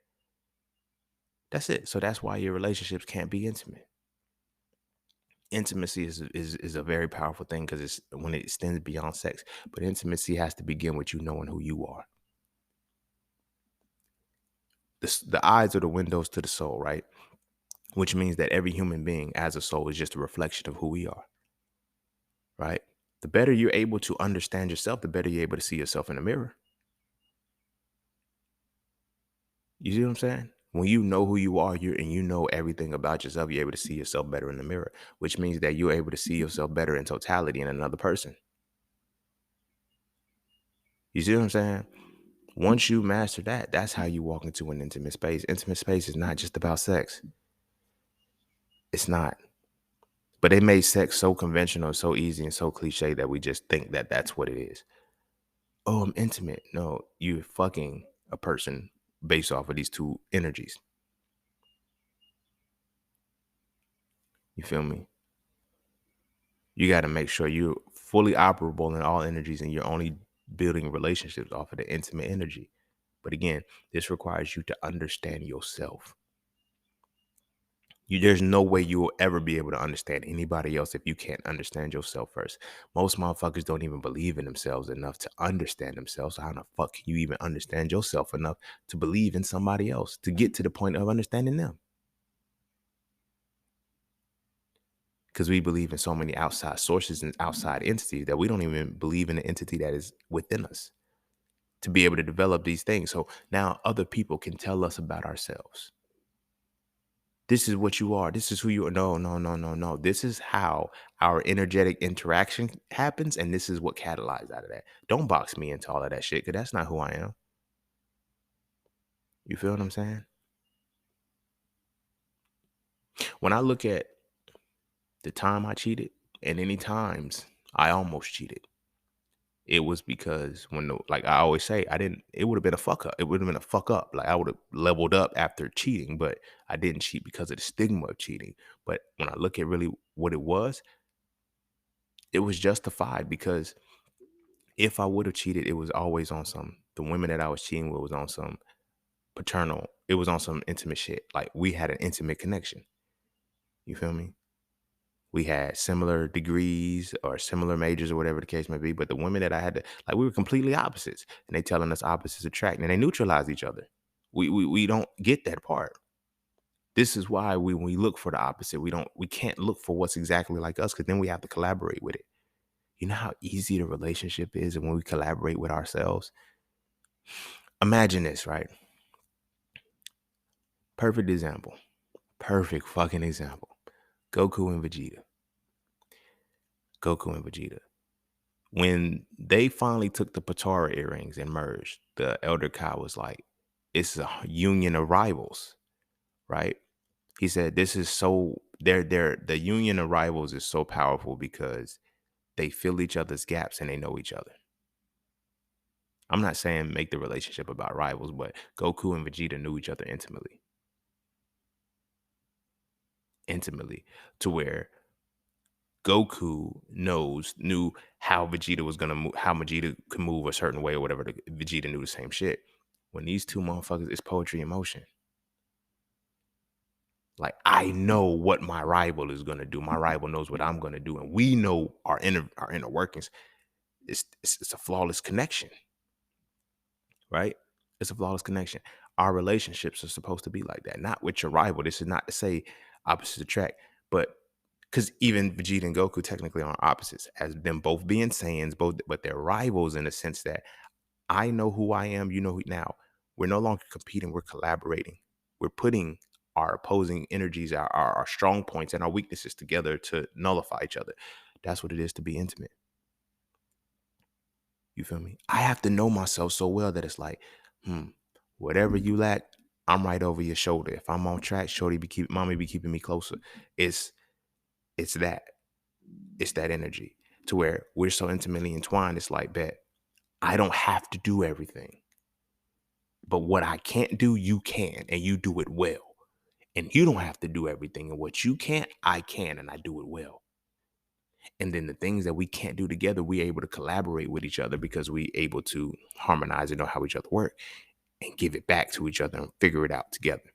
That's it. So that's why your relationships can't be intimate. Intimacy is a very powerful thing because it's when it extends beyond sex. But intimacy has to begin with you knowing who you are. The eyes are the windows to the soul, right? Which means that every human being as a soul is just a reflection of who we are, right? The better you're able to understand yourself, the better you're able to see yourself in the mirror. You see what I'm saying? When you know who you are, and you know everything about yourself, you're able to see yourself better in the mirror, which means that you're able to see yourself better in totality in another person. You see what I'm saying? Once you master that, that's how you walk into an intimate space. Intimate space is not just about sex. It's not. But they made sex so conventional, so easy, and so cliche that we just think that that's what it is. Oh, I'm intimate. No, you're fucking a person based off of these two energies. You feel me? You got to make sure you're fully operable in all energies and you're only building relationships off of the intimate energy. But again, this requires you to understand yourself. There's no way you will ever be able to understand anybody else if you can't understand yourself first. Most motherfuckers don't even believe in themselves enough to understand themselves. So how the fuck can you even understand yourself enough to believe in somebody else, to get to the point of understanding them? Because we believe in so many outside sources and outside entities that we don't even believe in the entity that is within us to be able to develop these things. So now other people can tell us about ourselves. This is what you are. This is who you are. No, no, no, no, no. This is how our energetic interaction happens. And this is what catalyzed out of that. Don't box me into all of that shit, because that's not who I am. You feel what I'm saying? When I look at the time I cheated and any times I almost cheated, it was because like I always say, it would have been a fuck up. It would have been a fuck up. Like I would have leveled up after cheating, but I didn't cheat because of the stigma of cheating. But when I look at really what it was justified because if I would have cheated, it was always on the women that I was cheating with was on some paternal, it was on some intimate shit. Like we had an intimate connection. You feel me? We had similar degrees or similar majors or whatever the case may be. But the women that I had to, like, we were completely opposites. And they telling us opposites attract and they neutralize each other. We don't get that part. This is why when we look for the opposite, we can't look for what's exactly like us because then we have to collaborate with it. You know how easy the relationship is when we collaborate with ourselves? Imagine this, right? Perfect example. Perfect fucking example. Goku and Vegeta. Goku and Vegeta. When they finally took the Patara earrings and merged, the Elder Kai was like, it's a union of rivals, right? He said, this is so, the union of rivals is so powerful because they fill each other's gaps and they know each other. I'm not saying make the relationship about rivals, but Goku and Vegeta knew each other intimately. Intimately, to where Goku knew how Vegeta was gonna move, how Vegeta could move a certain way or whatever. Vegeta knew the same shit. When these two motherfuckers, it's poetry in motion. Like I know what my rival is gonna do. My rival knows what I'm gonna do, and we know our inner workings. It's a flawless connection, right? It's a flawless connection. Our relationships are supposed to be like that, not with your rival. This is not to say opposites attract, but because even Vegeta and Goku technically aren't opposites, as them both being Saiyans, but they're rivals in the sense that I know who I am, you know who. Now we're no longer competing, we're collaborating. We're putting our opposing energies, our strong points and our weaknesses together to nullify each other. That's what it is to be intimate. You feel me? I have to know myself so well that it's like, whatever you lack, I'm right over your shoulder. If I'm on track, mommy be keeping me closer. It's it's that. It's that energy to where we're so intimately entwined. It's like, bet I don't have to do everything, but what I can't do, you can, and you do it well. And you don't have to do everything, and what you can't, I can, and I do it well. And then the things that we can't do together, we're able to collaborate with each other because we're able to harmonize and know how each other work and give it back to each other and figure it out together.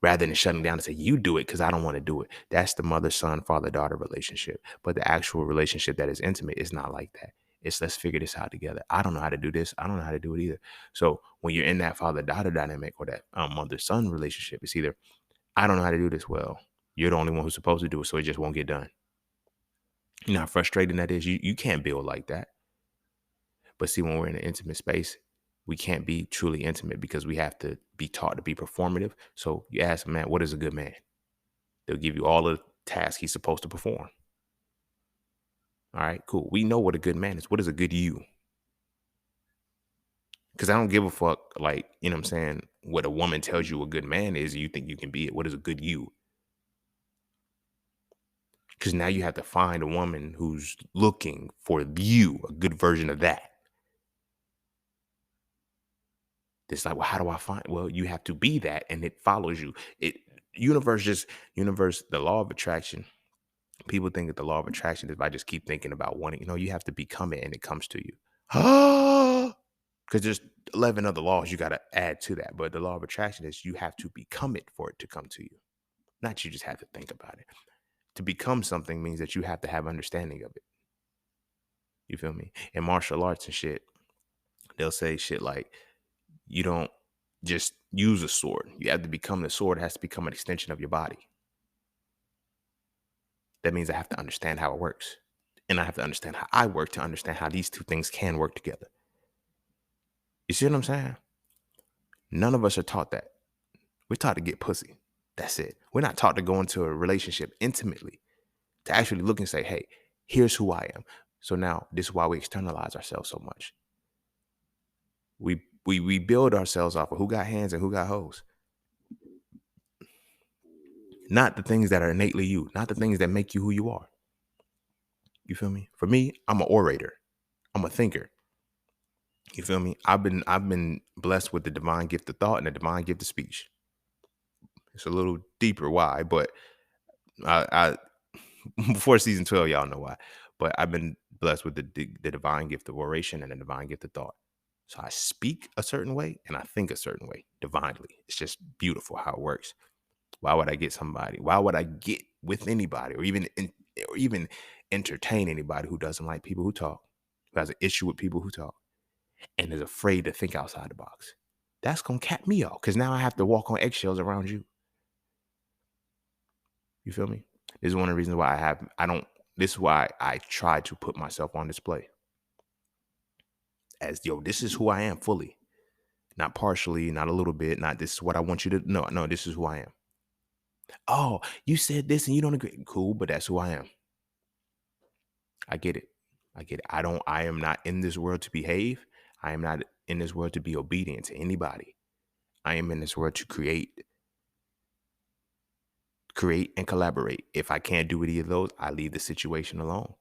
Rather than shutting down and say, you do it because I don't want to do it. That's the mother, son, father, daughter relationship. But the actual relationship that is intimate is not like that. It's let's figure this out together. I don't know how to do this. I don't know how to do it either. So when you're in that father daughter dynamic or that mother son relationship, it's either I don't know how to do this well. You're the only one who's supposed to do it, so it just won't get done. You know how frustrating that is? You can't build like that. But see, when we're in an intimate space, we can't be truly intimate because we have to be taught to be performative. So you ask a man, what is a good man? They'll give you all the tasks he's supposed to perform. All right, cool. We know what a good man is. What is a good you? Because I don't give a fuck, like, you know what I'm saying, what a woman tells you a good man is, you think you can be it. What is a good you? Because now you have to find a woman who's looking for you, a good version of that. It's like, well, how do I find? Well, you have to be that, and it follows you. Universe, the law of attraction. People think that the law of attraction is if I just keep thinking about wanting. You have to become it, and it comes to you. Because there's 11 other laws you got to add to that, but the law of attraction is you have to become it for it to come to you. Not you just have to think about it. To become something means that you have to have understanding of it. You feel me? In martial arts and shit, they'll say shit like, you don't just use a sword. You have to become the sword. It has to become an extension of your body. That means I have to understand how it works. And I have to understand how I work to understand how these two things can work together. You see what I'm saying? None of us are taught that. We're taught to get pussy. That's it. We're not taught to go into a relationship intimately, to actually look and say, hey, here's who I am. So now this is why we externalize ourselves so much. We build ourselves off of who got hands and who got hoes. Not the things that are innately you, not the things that make you who you are. You feel me? For me, I'm an orator. I'm a thinker. You feel me? I've been blessed with the divine gift of thought and the divine gift of speech. It's a little deeper why, but I before season 12, y'all know why. But I've been blessed with the divine gift of oration and the divine gift of thought. So I speak a certain way and I think a certain way divinely. It's just beautiful how it works. Why would I get somebody? Why would I get with anybody or even entertain anybody who doesn't like people who talk, who has an issue with people who talk, and is afraid to think outside the box? That's gonna cap me off because now I have to walk on eggshells around you. You feel me? This is one of the reasons why I don't. This is why I try to put myself on display as yo. This is who I am fully, not partially, not a little bit, not this is what I want you to know. No, this is who I am. Oh, you said this and you don't agree. Cool, but that's who I am. I get it. I get it. I am not in this world to behave. I am not in this world to be obedient to anybody. I am in this world to create and collaborate. If I can't do any of those, I leave the situation alone.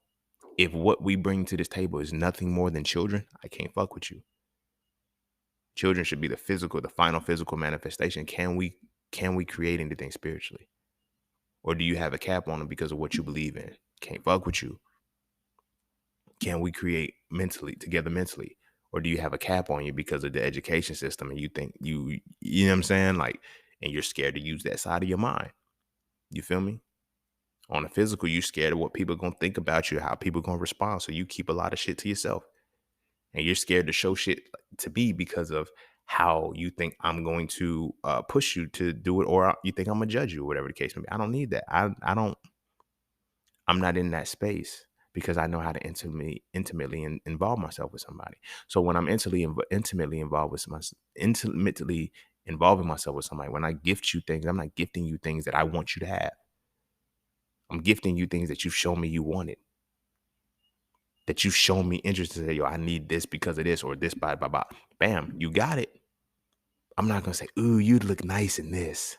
If what we bring to this table is nothing more than children, I can't fuck with you. Children should be the final physical manifestation. Can we create anything spiritually? Or do you have a cap on them because of what you believe in? Can't fuck with you. Can we create together mentally? Or do you have a cap on you because of the education system and you think you know what I'm saying? Like, and you're scared to use that side of your mind. You feel me? On the physical, you scared of what people are gonna think about you, how people are gonna respond. So you keep a lot of shit to yourself. And you're scared to show shit to me because of how you think I'm going to push you to do it, or you think I'm gonna judge you, or whatever the case may be. I don't need that. I'm not in that space because I know how to intimately involve myself with somebody. So when I'm intimately involved with intimately involving myself with somebody, when I gift you things, I'm not gifting you things that I want you to have. I'm gifting you things that you've shown me you wanted, that you've shown me interest in. Say, yo, I need this because of this or this, blah, blah, blah. Bam, you got it. I'm not going to say, ooh, you'd look nice in this.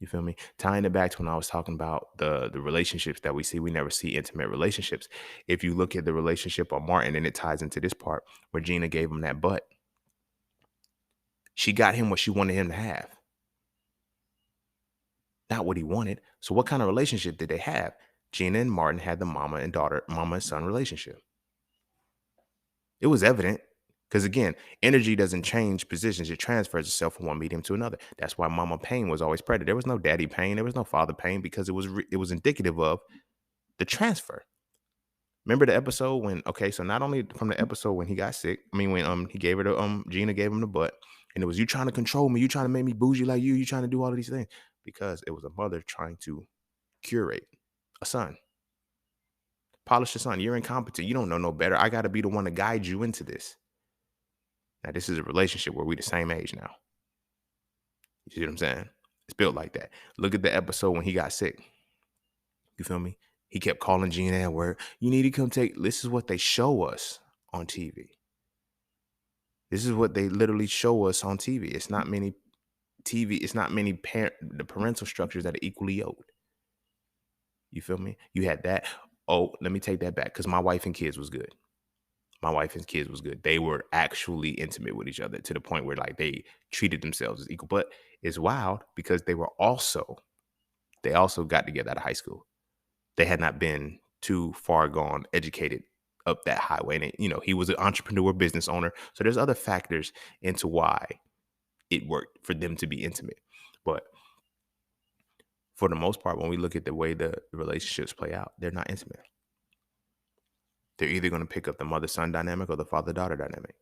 You feel me? Tying it back to when I was talking about the relationships that we see, we never see intimate relationships. If you look at the relationship of Martin, and it ties into this part where Gina gave him that butt, she got him what she wanted him to have, not what he wanted. So what kind of relationship did they have? Gina and Martin had the mama and son relationship. It was evident. Because again, energy doesn't change positions. It transfers itself from one medium to another. That's why Mama Pain was always pregnant. There was no Daddy Pain. There was no Father Pain because it was indicative of the transfer. Remember the episode when, okay, so not only from the episode when he got sick, I mean, when he gave her the, Gina gave him the butt, and it was, you trying to control me, you trying to make me bougie like you trying to do all of these things, because it was a mother trying to curate a son. Polish the son. You're incompetent. You don't know no better. I got to be the one to guide you into this. Now, this is a relationship where we the same age now. You see what I'm saying? It's built like that. Look at the episode when he got sick. You feel me? He kept calling Gina at work. You need to come take. This is what they show us on TV. This is what they literally show us on TV. It's not many the parental structures that are equally yoked. You feel me? You had that. Oh, let me take that back because my wife and kids was good. My wife and kids was good. They were actually intimate with each other to the point where like they treated themselves as equal. But it's wild because they also got together out of high school. They had not been too far gone, educated up that highway. And, he was an entrepreneur, business owner. So there's other factors into why it worked for them to be intimate. But for the most part, when we look at the way the relationships play out, they're not intimate. They're either going to pick up the mother-son dynamic or the father-daughter dynamic.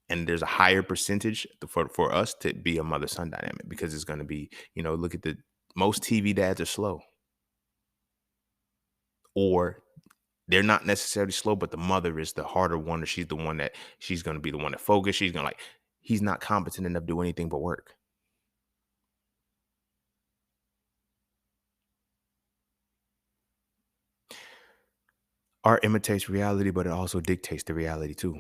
And there's a higher percentage for us to be a mother-son dynamic because it's going to be, look at most TV dads are slow. Or they're not necessarily slow, but the mother is the harder one, or she's going to be the one to focus. She's going to he's not competent enough to do anything but work. Art imitates reality, but it also dictates the reality too.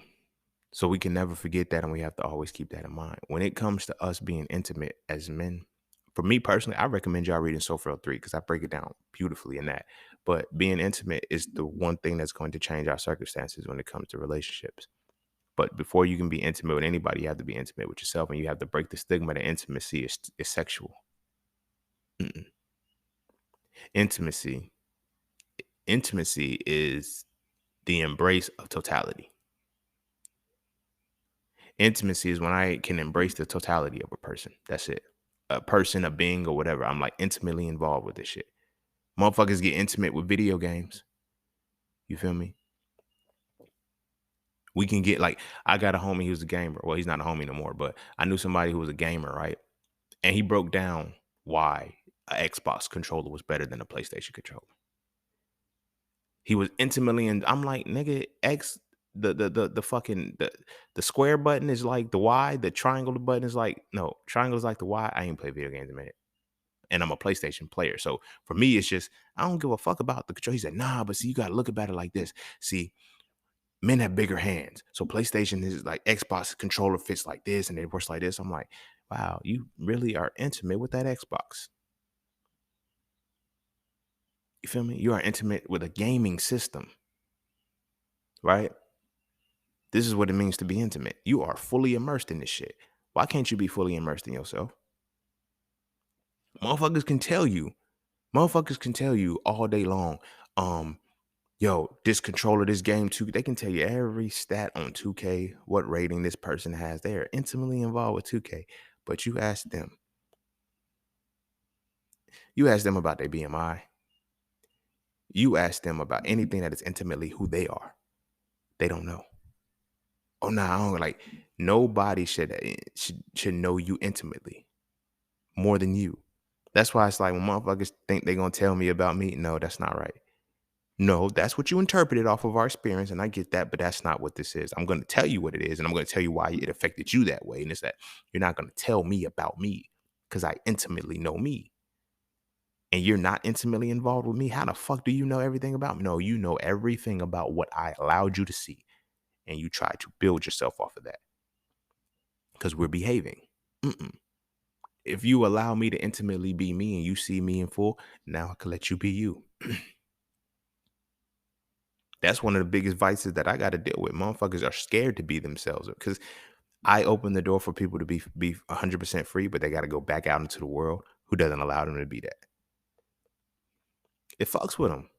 So we can never forget that, and we have to always keep that in mind. When it comes to us being intimate as men, for me personally, I recommend y'all reading Soul Frail 3 because I break it down beautifully in that. But being intimate is the one thing that's going to change our circumstances when it comes to relationships. But before you can be intimate with anybody, you have to be intimate with yourself, and you have to break the stigma that intimacy is sexual. Mm-mm. Intimacy, intimacy is the embrace of totality. Intimacy is when I can embrace the totality of a person. That's it. A person, a being, or whatever. I'm like intimately involved with this shit. Motherfuckers get intimate with video games. You feel me? We can get like, I got a homie who's a gamer. Well, he's not a homie no more, but I knew somebody who was a gamer, right? And he broke down why an Xbox controller was better than a PlayStation controller. He was intimately in. I'm like, nigga, X, the fucking the square button is like the Y, the triangle button is like, no, triangle is like the Y. I ain't play video games in a minute. And I'm a PlayStation player. So for me, it's just, I don't give a fuck about the control. He said, nah, but see, you gotta look about it like this. See, men have bigger hands. So PlayStation is like Xbox controller fits like this and it works like this. I'm like, wow, you really are intimate with that Xbox. You feel me? You are intimate with a gaming system, right? This is what it means to be intimate. You are fully immersed in this shit. Why can't you be fully immersed in yourself? Motherfuckers can tell you. Motherfuckers can tell you all day long, yo, this controller, this game, too. They can tell you every stat on 2K, what rating this person has. They are intimately involved with 2K. But you ask them about their BMI. You ask them about anything that is intimately who they are. They don't know. Oh, no, I don't like. Nobody should know you intimately more than you. That's why it's like when motherfuckers think they're gonna tell me about me. No, that's not right. No, that's what you interpreted off of our experience, and I get that, but that's not what this is. I'm gonna tell you what it is, and I'm gonna tell you why it affected you that way. And it's that you're not gonna tell me about me because I intimately know me. And you're not intimately involved with me. How the fuck do you know everything about me? No, you know everything about what I allowed you to see. And you try to build yourself off of that. Because we're behaving. Mm-mm. If you allow me to intimately be me and you see me in full, now I can let you be you. That's one of the biggest vices that I got to deal with. Motherfuckers are scared to be themselves because I open the door for people to be 100% free, but they got to go back out into the world who doesn't allow them to be that. It fucks with them.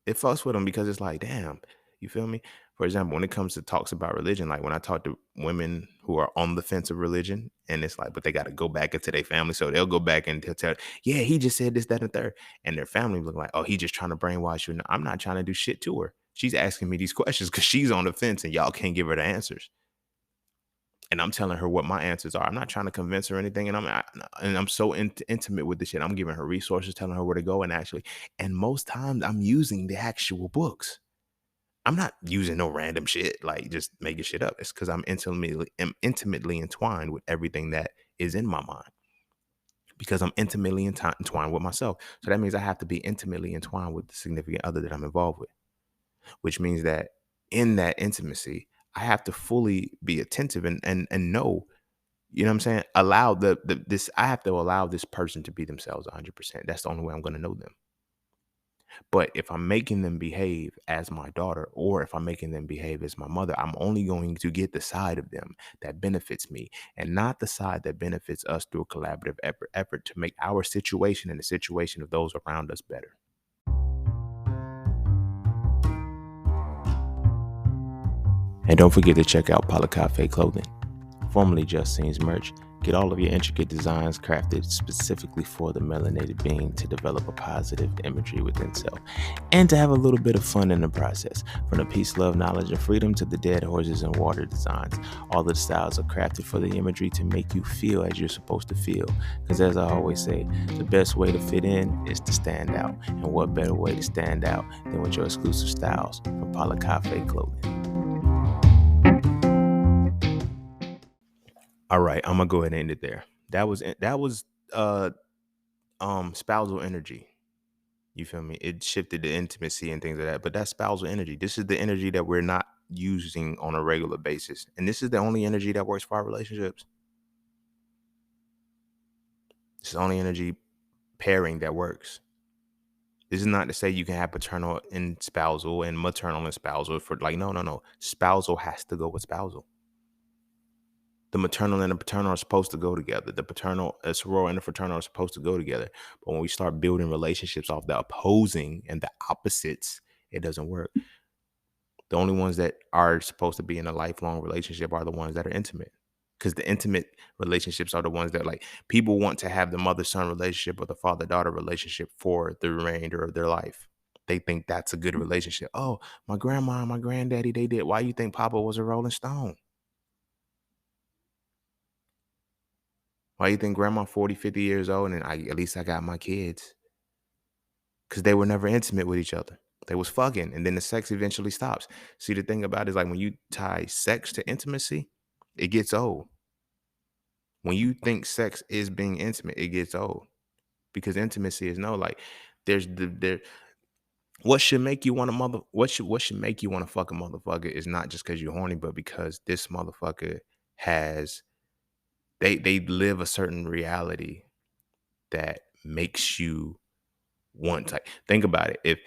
It fucks with them because it's like, damn, you feel me? For example, when it comes to talks about religion, like when I talk to women who are on the fence of religion, and it's like, but they got to go back into their family. So they'll go back and they'll tell, yeah, he just said this, that, and the third. And their family look like, oh, he just trying to brainwash you. No, I'm not trying to do shit to her. She's asking me these questions because she's on the fence and y'all can't give her the answers. And I'm telling her what my answers are. I'm not trying to convince her or anything. And I'm so intimate with this shit. I'm giving her resources, telling her where to go. And most times I'm using the actual books. I'm not using no random shit, like just making shit up. It's because I'm intimately entwined with everything that is in my mind. Because I'm intimately entwined with myself. So that means I have to be intimately entwined with the significant other that I'm involved with. Which means that in that intimacy, I have to fully be attentive and know, you know what I'm saying? Allow I have to allow this person to be themselves 100%. That's the only way I'm going to know them. But if I'm making them behave as my daughter, or if I'm making them behave as my mother, I'm only going to get the side of them that benefits me and not the side that benefits us through a collaborative effort to make our situation and the situation of those around us better. And don't forget to check out Cafe Clothing, formerly Just Scenes merch. Get all of your intricate designs crafted specifically for the melanated being to develop a positive imagery within self and to have a little bit of fun in the process. From the peace, love, knowledge, and freedom to the dead horses and water designs, all of the styles are crafted for the imagery to make you feel as you're supposed to feel. Because as I always say, the best way to fit in is to stand out. And what better way to stand out than with your exclusive styles from Cafe Clothing. All right, I'm gonna go ahead and end it there. That was spousal energy. You feel me? It shifted the intimacy and things like that. But that's spousal energy. This is the energy that we're not using on a regular basis. And this is the only energy that works for our relationships. It's only energy pairing that works. This is not to say you can have paternal and spousal and maternal and spousal for like, no. Spousal has to go with spousal. The maternal and the paternal are supposed to go together. The paternal, soror and the fraternal are supposed to go together. But when we start building relationships off the opposing and the opposites, it doesn't work. The only ones that are supposed to be in a lifelong relationship are the ones that are intimate. Because the intimate relationships are the ones that like people want to have the mother-son relationship or the father-daughter relationship for the remainder of their life. They think that's a good relationship. Oh, my grandma and my granddaddy, they did. Why you think Papa was a Rolling Stone? Why you think grandma 40, 50 years old and at least I got my kids? Because they were never intimate with each other. They was fucking, and then the sex eventually stops. See, the thing about it is like when you tie sex to intimacy, it gets old. When you think sex is being intimate, it gets old. Because intimacy is no like there's there what should make you want to what should make you want to fuck a motherfucker is not just because you're horny, but because this motherfucker has they live a certain reality that makes you want to think about it. If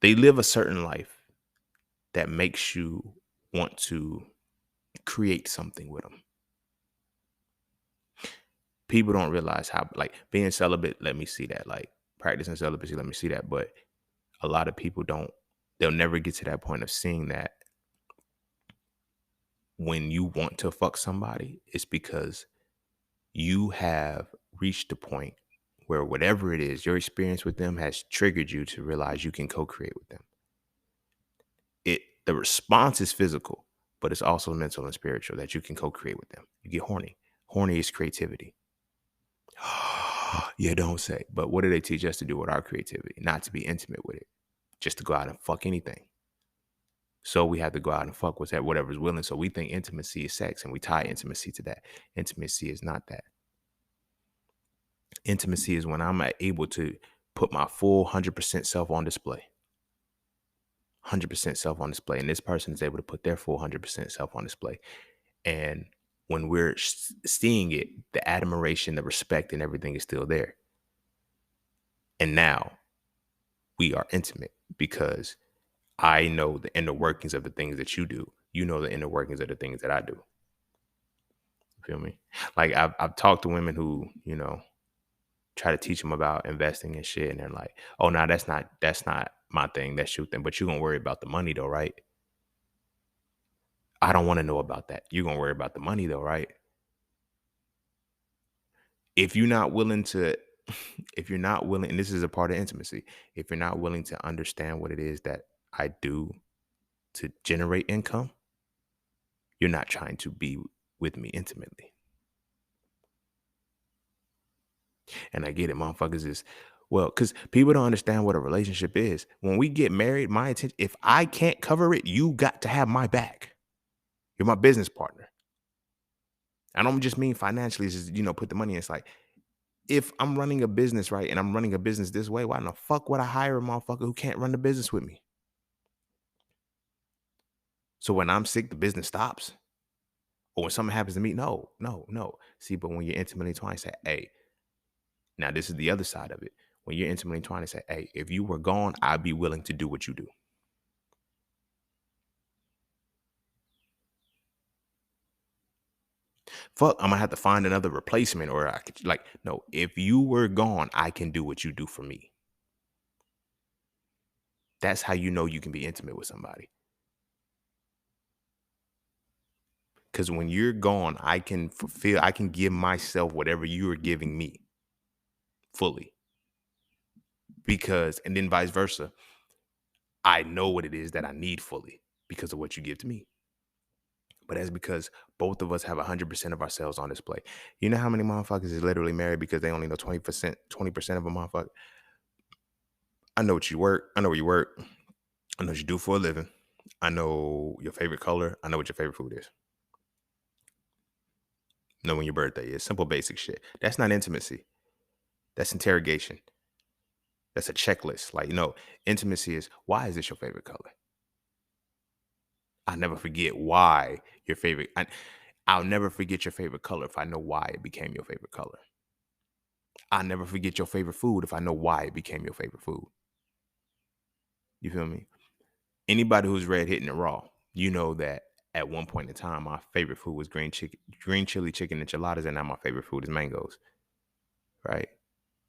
they live a certain life that makes you want to create something with them. People don't realize how like being celibate, let me see that. Like practicing celibacy, let me see that. But a lot of people don't, they'll never get to that point of seeing that when you want to fuck somebody, it's because you have reached a point where whatever it is, your experience with them has triggered you to realize you can co-create with them. The response is physical, but it's also mental and spiritual that you can co-create with them. You get horny. Horny is creativity. Yeah, don't say. But what do they teach us to do with our creativity? Not to be intimate with it, just to go out and fuck anything. So we have to go out and fuck with that, whatever's willing. So we think intimacy is sex, and we tie intimacy to that. Intimacy is not that. Intimacy is when I'm able to put my full 100% self on display. 100% self on display. And this person is able to put their full 100% self on display. And when we're seeing it, the admiration, the respect, and everything is still there. And now we are intimate because I know the inner workings of the things that you do. You know the inner workings of the things that I do. Feel me? Like I've talked to women who, try to teach them about investing and shit, and they're like, "Oh, no, that's not my thing. That's your thing. But you're gonna worry about the money though, right?" I don't want to know about that. You're gonna worry about the money though, right? If you're not willing to, if you're not willing, and this is a part of intimacy, if you're not willing to understand what it is that I do to generate income, you're not trying to be with me intimately. And I get it, motherfuckers is well, because people don't understand what a relationship is. When we get married, my intention, if I can't cover it, you got to have my back. You're my business partner. I don't just mean financially, it's just, put the money in. It's like, if I'm running a business, right, and I'm running a business this way, why in the fuck would I hire a motherfucker who can't run the business with me? So when I'm sick, the business stops. Or when something happens to me, no, no, no. See, but when you're intimately entwined, say, hey, now this is the other side of it. When you're intimately entwined, say, hey, if you were gone, I'd be willing to do what you do. Fuck, I'm gonna have to find another replacement, or I could like, no, if you were gone, I can do what you do for me. That's how you know you can be intimate with somebody. Because when you're gone, I can fulfill, I can give myself whatever you are giving me fully. Because, and then vice versa, I know what it is that I need fully because of what you give to me. But that's because both of us have 100% of ourselves on display. You know how many motherfuckers is literally married because they only know 20% of a motherfucker? I know what you work. I know where you work. I know what you do for a living. I know your favorite color. I know what your favorite food is. Know when your birthday is. Simple, basic shit. That's not intimacy. That's interrogation. That's a checklist. Like, intimacy is, why is this your favorite color? I never forget why your favorite. I'll never forget your favorite color if I know why it became your favorite color. I'll never forget your favorite food if I know why it became your favorite food. You feel me? Anybody who's read Hitting It Raw, you know that at one point in time, my favorite food was green chili chicken enchiladas, and now my favorite food is mangoes. Right?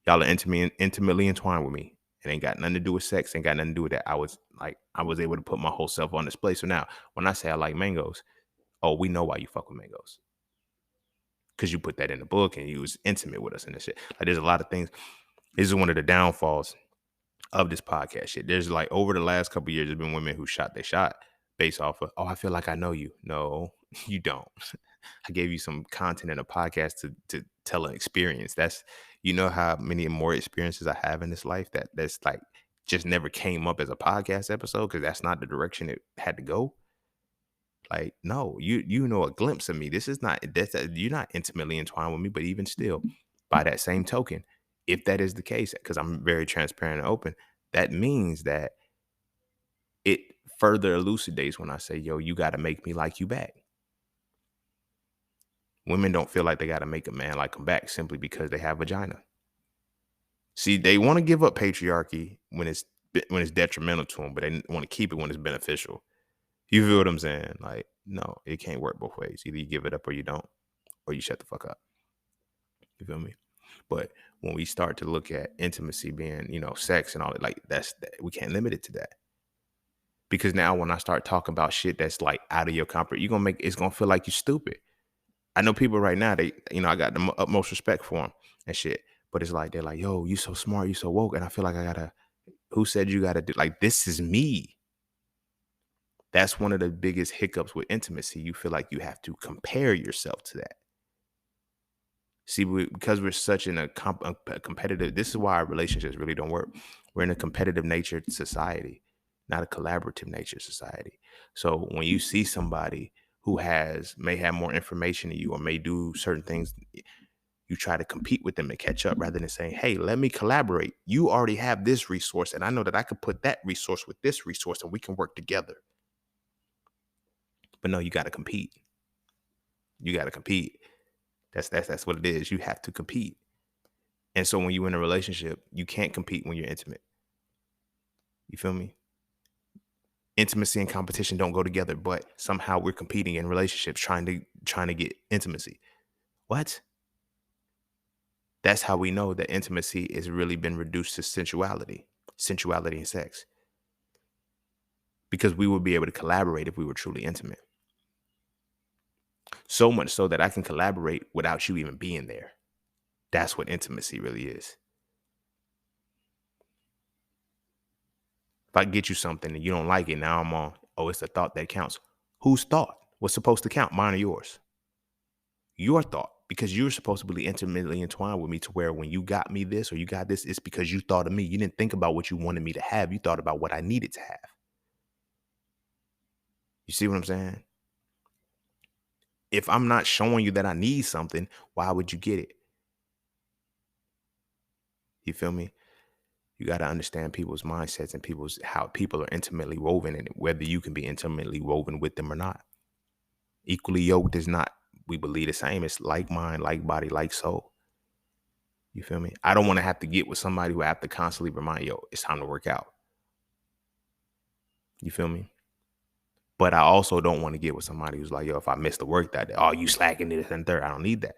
Y'all are intimately entwined with me. It ain't got nothing to do with sex. Ain't got nothing to do with that. I was able to put my whole self on display. So now, when I say I like mangoes, oh, we know why you fuck with mangoes. Because you put that in the book and you was intimate with us and this shit. Like, there's a lot of things. This is one of the downfalls of this podcast shit. There's like over the last couple of years, there's been women who shot their shot based off of, oh, I feel like I know you. No, you don't. I gave you some content in a podcast to tell an experience. That's, you know how many more experiences I have in this life that's like just never came up as a podcast episode because that's not the direction it had to go. Like, no, you know a glimpse of me. This is not you're not intimately entwined with me, but even still, by that same token, if that is the case, because I'm very transparent and open, that means that it further elucidates when I say, yo, you got to make me like you back. Women don't feel like they got to make a man like them back simply because they have vagina. See, they want to give up patriarchy when it's detrimental to them, but they want to keep it when it's beneficial. You feel what I'm saying? Like, no, it can't work both ways. Either you give it up or you don't, or you shut the fuck up. You feel me? But when we start to look at intimacy being, sex and all that, like we can't limit it to that. Because now when I start talking about shit that's like out of your comfort, it's gonna feel like you're stupid. I know people right now, I got the utmost respect for them and shit. But it's like, they're like, yo, you so smart, you so woke. And I feel like who said you gotta do, like, this is me. That's one of the biggest hiccups with intimacy. You feel like you have to compare yourself to that. See, because we're such in a competitive, this is why our relationships really don't work. We're in a competitive nature society, not a collaborative nature society. So when you see somebody who may have more information than you or may do certain things, you try to compete with them and catch up rather than saying, hey, let me collaborate. You already have this resource, and I know that I could put that resource with this resource and we can work together. But no, you got to compete. You got to compete. That's what it is. You have to compete. And so when you're in a relationship, you can't compete when you're intimate. You feel me? Intimacy and competition don't go together, but somehow we're competing in relationships trying to get intimacy. What? That's how we know that intimacy has really been reduced to sensuality and sex. Because we would be able to collaborate if we were truly intimate. So much so that I can collaborate without you even being there. That's what intimacy really is. If I get you something and you don't like it, now I'm on, oh, it's the thought that counts. Whose thought? What's supposed to count? Mine or yours? Your thought, because you're supposed to be intimately entwined with me to where when you got me this or you got this, it's because you thought of me. You didn't think about what you wanted me to have. You thought about what I needed to have. You see what I'm saying? If I'm not showing you that I need something, why would you get it? You feel me? You got to understand people's mindsets and how people are intimately woven in it, whether you can be intimately woven with them or not. Equally yoked is not, we believe the same. It's like mind, like body, like soul. You feel me? I don't want to have to get with somebody who I have to constantly remind, yo, it's time to work out. You feel me? But I also don't want to get with somebody who's like, yo, if I miss the work that day, oh, you slacking this and third. I don't need that.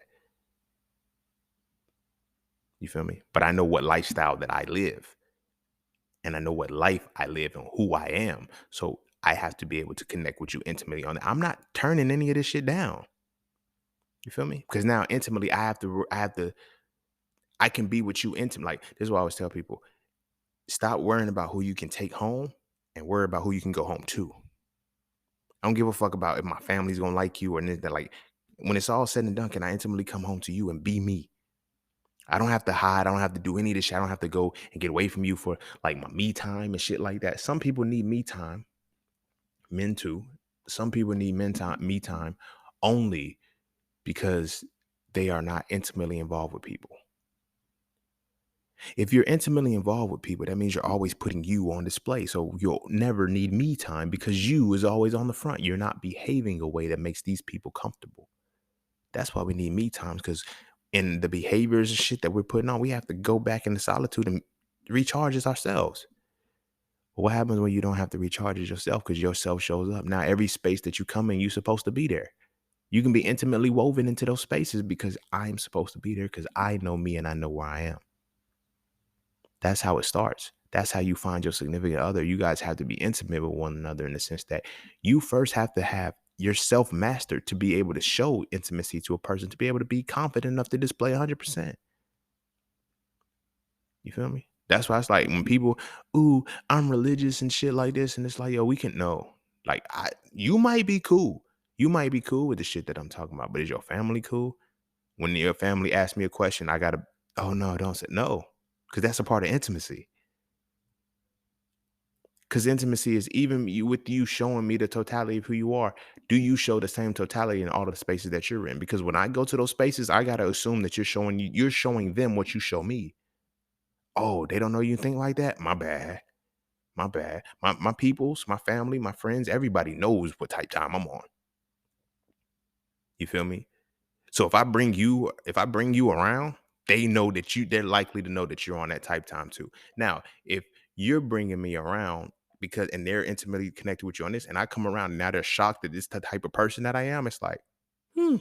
You feel me? But I know what lifestyle that I live. And I know what life I live and who I am. So I have to be able to connect with you intimately on that. I'm not turning any of this shit down. You feel me? Because now intimately, I can be with you intimately. Like, this is what I always tell people. Stop worrying about who you can take home and worry about who you can go home to. I don't give a fuck about if my family's going to like you or anything. Like, when it's all said and done, can I intimately come home to you and be me? I don't have to hide. I don't have to do any of this shit. I don't have to go and get away from you for like my me time and shit like that. Some people need me time. Men too. Some people need me time only because they are not intimately involved with people. If you're intimately involved with people, that means you're always putting you on display. So you'll never need me time because you is always on the front. You're not behaving a way that makes these people comfortable. That's why we need me times, because in the behaviors and shit that we're putting on, we have to go back into solitude and recharge as ourselves. What happens when you don't have to recharge as yourself because yourself shows up? Now, every space that you come in, you're supposed to be there. You can be intimately woven into those spaces because I'm supposed to be there because I know me and I know where I am. That's how it starts. That's how you find your significant other. You guys have to be intimate with one another in the sense that you first have to have yourself mastered to be able to show intimacy to a person, to be able to be confident enough to display 100%. You feel me? That's why it's like when people, ooh, I'm religious and shit like this, and it's like, yo, we can know. Like, you might be cool. You might be cool with the shit that I'm talking about, but is your family cool? When your family asks me a question, I gotta, oh no, don't say no, because that's a part of intimacy. Because intimacy is even you with you showing me the totality of who you are. Do you show the same totality in all of the spaces that you're in? Because when I go to those spaces, I gotta assume that you're showing them what you show me. Oh, they don't know you think like that? My bad. My bad. My peoples, my family, my friends, everybody knows what type time I'm on. You feel me? So if I bring you around, they know that they're likely to know that you're on that type time too. Now, if you're bringing me around because and they're intimately connected with you on this, and I come around and now they're shocked that this the type of person that I am, it's like, hmm,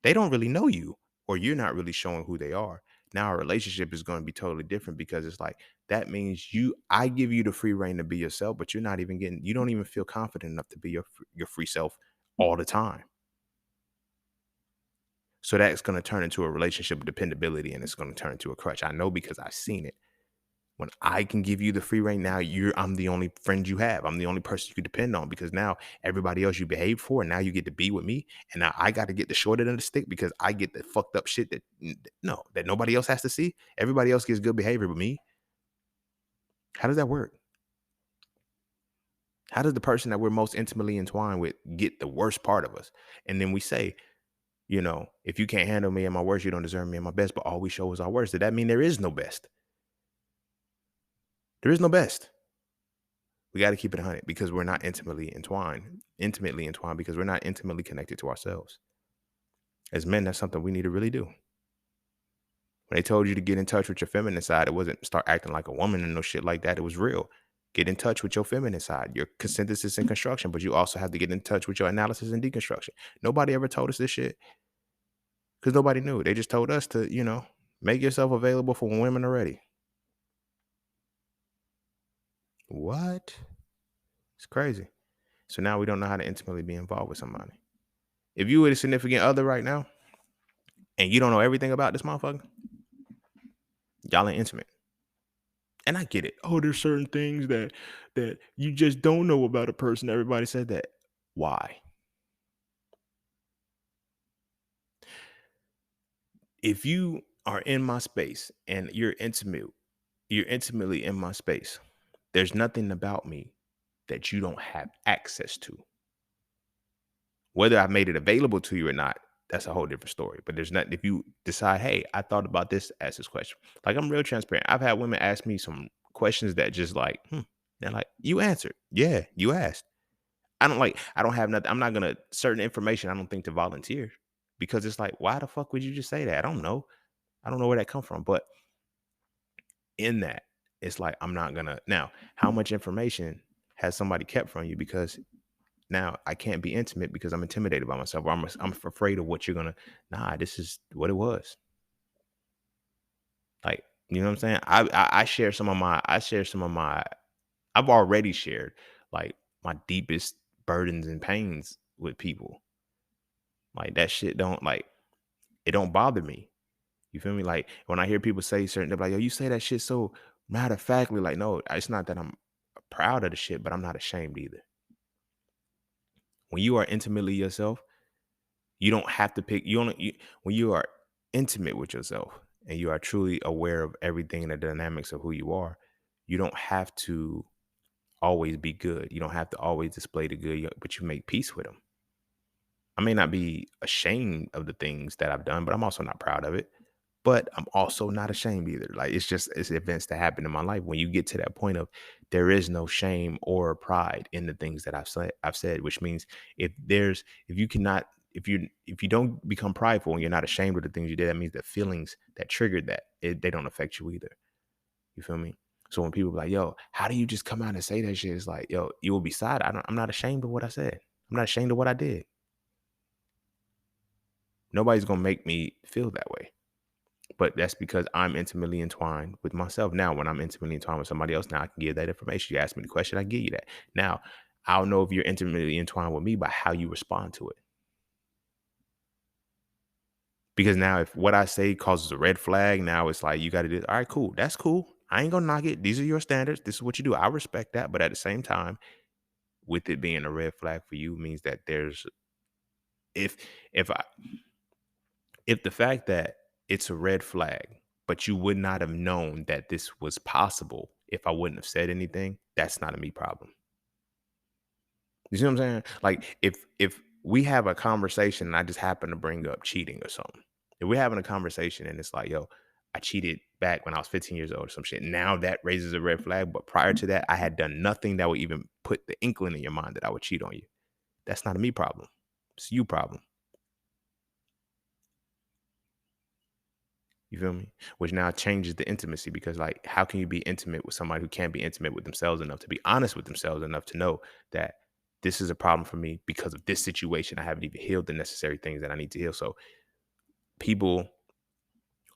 they don't really know you, or you're not really showing who they are. Now our relationship is going to be totally different because it's like that means I give you the free reign to be yourself, but you don't even feel confident enough to be your free self all the time. So that's going to turn into a relationship of dependability, and it's going to turn into a crutch. I know because I've seen it. When I can give you the free reign, now I'm the only friend you have. I'm the only person you can depend on because now everybody else you behave for, and now you get to be with me. And now I got to get the short end of the stick because I get the fucked up shit that nobody else has to see. Everybody else gets good behavior but me. How does that work? How does the person that we're most intimately entwined with get the worst part of us? And then we say, if you can't handle me at my worst, you don't deserve me at my best, but all we show is our worst. Does that mean there is no best? There is no best. We got to keep it 100 because we're not intimately entwined because we're not intimately connected to ourselves. As men, that's something we need to really do. When they told you to get in touch with your feminine side, it wasn't start acting like a woman and no shit like that. It was real. Get in touch with your feminine side, your synthesis and construction, but you also have to get in touch with your analysis and deconstruction. Nobody ever told us this shit because nobody knew. They just told us to, make yourself available for when women are ready. What? It's crazy. So now we don't know how to intimately be involved with somebody. If you with a significant other right now and you don't know everything about this motherfucker, y'all ain't intimate. And I get it. Oh, there's certain things that you just don't know about a person. Everybody said that. Why? If you are in my space and you're intimately in my space, there's nothing about me that you don't have access to. Whether I've made it available to you or not, that's a whole different story. But there's nothing, if you decide, hey, I thought about this, ask this question. Like, I'm real transparent. I've had women ask me some questions that just like, they're like, you answered. Yeah, you asked. I don't have nothing. I'm not gonna certain information I don't think to volunteer because it's like, why the fuck would you just say that? I don't know. I don't know where that come from. But in that, it's like I'm not gonna now, how much information has somebody kept from you? Because now I can't be intimate because I'm intimidated by myself, or I'm afraid of what you're gonna. Nah, this is what it was. Like, you know what I'm saying? I share some of my. I share some of my. I've already shared like my deepest burdens and pains with people. Like that shit don't like it don't bother me. You feel me? Like when I hear people say certain, they're like, "Yo, you say that shit so matter of factly." Like, no, it's not that I'm proud of the shit, but I'm not ashamed either. When you are intimately yourself, you don't have to pick. When you are intimate with yourself and you are truly aware of everything and the dynamics of who you are, you don't have to always be good. You don't have to always display the good, but you make peace with them. I may not be ashamed of the things that I've done, but I'm also not proud of it. But I'm also not ashamed either. Like it's events that happen in my life. When you get to that point of there is no shame or pride in the things that I've said, which means if you cannot if you don't become prideful and you're not ashamed of the things you did, that means the feelings that triggered that they don't affect you either. You feel me? So when people be like, "Yo, how do you just come out and say that shit?" It's like, "Yo, you will be side. I'm not ashamed of what I said. I'm not ashamed of what I did. Nobody's gonna make me feel that way." But that's because I'm intimately entwined with myself. Now, when I'm intimately entwined with somebody else, now I can give that information. You ask me the question, I give you that. Now, I don't know if you're intimately entwined with me by how you respond to it. Because now if what I say causes a red flag, now it's like you got to do, all right, cool. That's cool. I ain't gonna knock it. These are your standards. This is what you do. I respect that. But at the same time, with it being a red flag for you means that there's if if I if the fact that it's a red flag, but you would not have known that this was possible if I wouldn't have said anything, that's not a me problem. You see what I'm saying? Like if we have a conversation and I just happen to bring up cheating or something. If we're having a conversation and it's like, yo, I cheated back when I was 15 years old or some shit. Now that raises a red flag. But prior to that, I had done nothing that would even put the inkling in your mind that I would cheat on you. That's not a me problem. It's a you problem. You feel me? Which now changes the intimacy because, like, how can you be intimate with somebody who can't be intimate with themselves enough to be honest with themselves enough to know that this is a problem for me because of this situation? I haven't even healed the necessary things that I need to heal. So people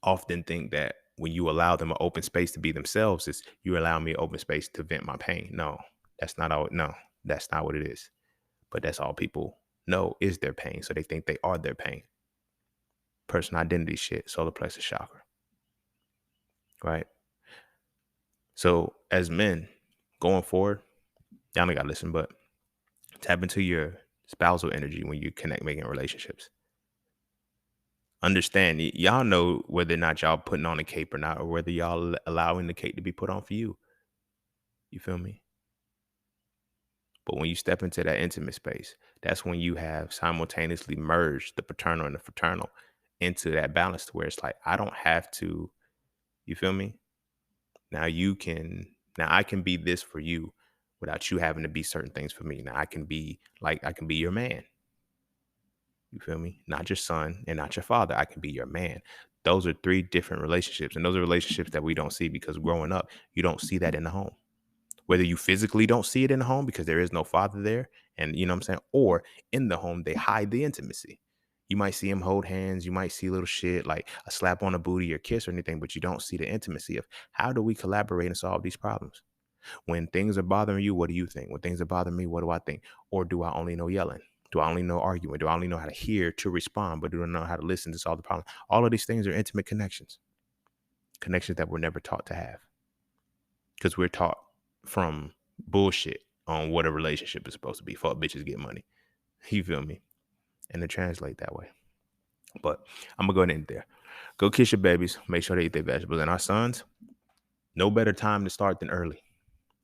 often think that when you allow them an open space to be themselves, is you allow me an open space to vent my pain. No, that's not all. No, that's not what it is. But that's all people know is their pain. So they think they are their pain. Personal identity shit, solar plexus chakra, right? So as men going forward, y'all ain't gotta listen, but tap into your spousal energy when you connect making relationships. Understand, y'all know whether or not y'all putting on a cape or not, or whether y'all allowing the cape to be put on for you. You feel me? But when you step into that intimate space, that's when you have simultaneously merged the paternal and the fraternal into that balance to where it's like, I don't have to, you feel me? Now you can, now I can be this for you without you having to be certain things for me. Now I can be like, I can be your man. You feel me? Not your son and not your father. I can be your man. Those are three different relationships. And those are relationships that we don't see because growing up, you don't see that in the home. Whether you physically don't see it in the home because there is no father there, and you know what I'm saying, or in the home, they hide the intimacy. You might see them hold hands, you might see little shit like a slap on the booty or kiss or anything, but you don't see the intimacy of how do we collaborate and solve these problems. When things are bothering you, what do you think? When things are bothering me, what do I think? Or do I only know yelling? Do I only know arguing? Do I only know how to hear to respond, but do I know how to listen to solve the problem? All of these things are intimate connections, connections that we're never taught to have because we're taught from bullshit on what a relationship is supposed to be. Fuck bitches, get money. You feel me? And to translate that way. But I'm gonna go in there. Go kiss your babies. Make sure they eat their vegetables. And our sons, no better time to start than early.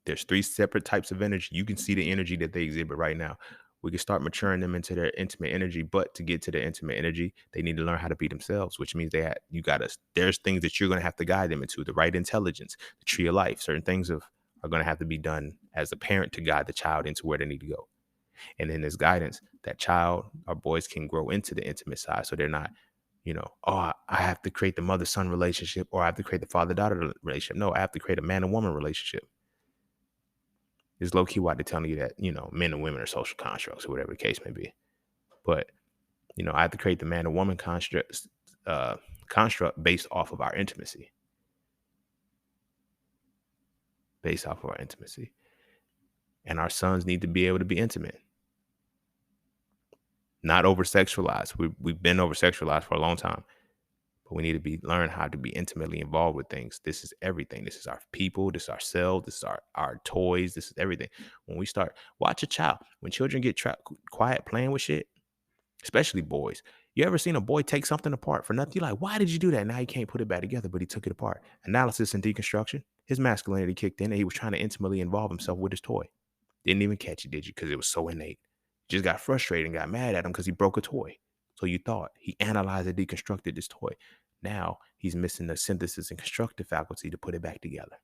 There's three separate types of energy. You can see the energy that they exhibit right now. We can start maturing them into their intimate energy, but to get to their intimate energy, they need to learn how to be themselves, which means there's things that you're gonna have to guide them into, the right intelligence, the tree of life. Certain things are gonna have to be done as a parent to guide the child into where they need to go. And in this guidance, that child, our boys can grow into the intimate side. So they're not, oh, I have to create the mother-son relationship or I have to create the father-daughter relationship. No, I have to create a man and woman relationship. It's low key why they're telling you that, men and women are social constructs or whatever the case may be. But, I have to create the man and woman construct based off of our intimacy. Based off of our intimacy. And our sons need to be able to be intimate. Not over sexualized. We've been over sexualized for a long time. But we need to learn how to be intimately involved with things. This is everything. This is our people. This is ourselves. This is our toys. This is everything. When we start, watch a child. When children get quiet playing with shit, especially boys. You ever seen a boy take something apart for nothing? You're like, why did you do that? Now he can't put it back together, but he took it apart. Analysis and deconstruction. His masculinity kicked in and he was trying to intimately involve himself with his toy. Didn't even catch it, did you? Because it was so innate. Just got frustrated and got mad at him because he broke a toy. So you thought he analyzed and deconstructed this toy. Now he's missing the synthesis and constructive faculty to put it back together.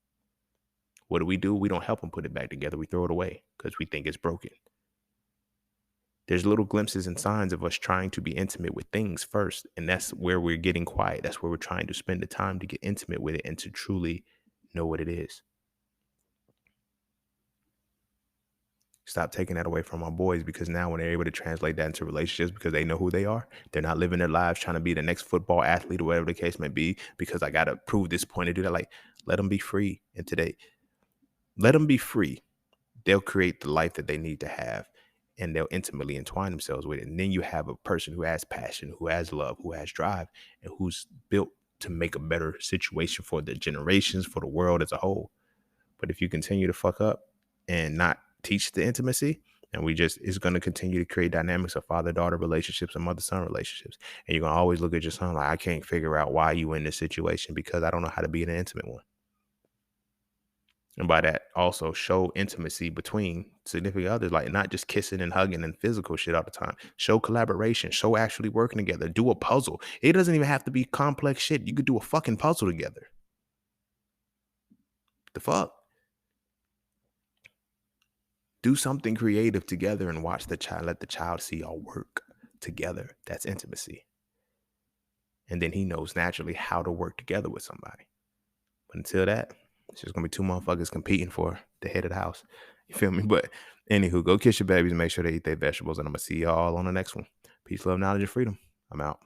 What do? We don't help him put it back together. We throw it away because we think it's broken. There's little glimpses and signs of us trying to be intimate with things first. And that's where we're getting quiet. That's where we're trying to spend the time to get intimate with it and to truly know what it is. Stop taking that away from our boys, because now when they're able to translate that into relationships, because they know who they are, they're not living their lives trying to be the next football athlete or whatever the case may be, because I got to prove this point to do that. Like, let them be free. And today, let them be free. They'll create the life that they need to have, and they'll intimately entwine themselves with it. And then you have a person who has passion, who has love, who has drive, and who's built to make a better situation for the generations, for the world as a whole. But if you continue to fuck up and not teach the intimacy, and it's going to continue to create dynamics of father-daughter relationships and mother-son relationships. And you're going to always look at your son like, I can't figure out why you in this situation because I don't know how to be in an intimate one. And by that, also show intimacy between significant others, like not just kissing and hugging and physical shit all the time. Show collaboration, show actually working together, do a puzzle. It doesn't even have to be complex shit. You could do a fucking puzzle together. The fuck? Do something creative together and watch the child, let the child see y'all work together. That's intimacy. And then he knows naturally how to work together with somebody. But until that, it's just gonna be two motherfuckers competing for the head of the house. You feel me? But anywho, go kiss your babies and make sure they eat their vegetables. And I'm gonna see y'all on the next one. Peace, love, knowledge, and freedom. I'm out.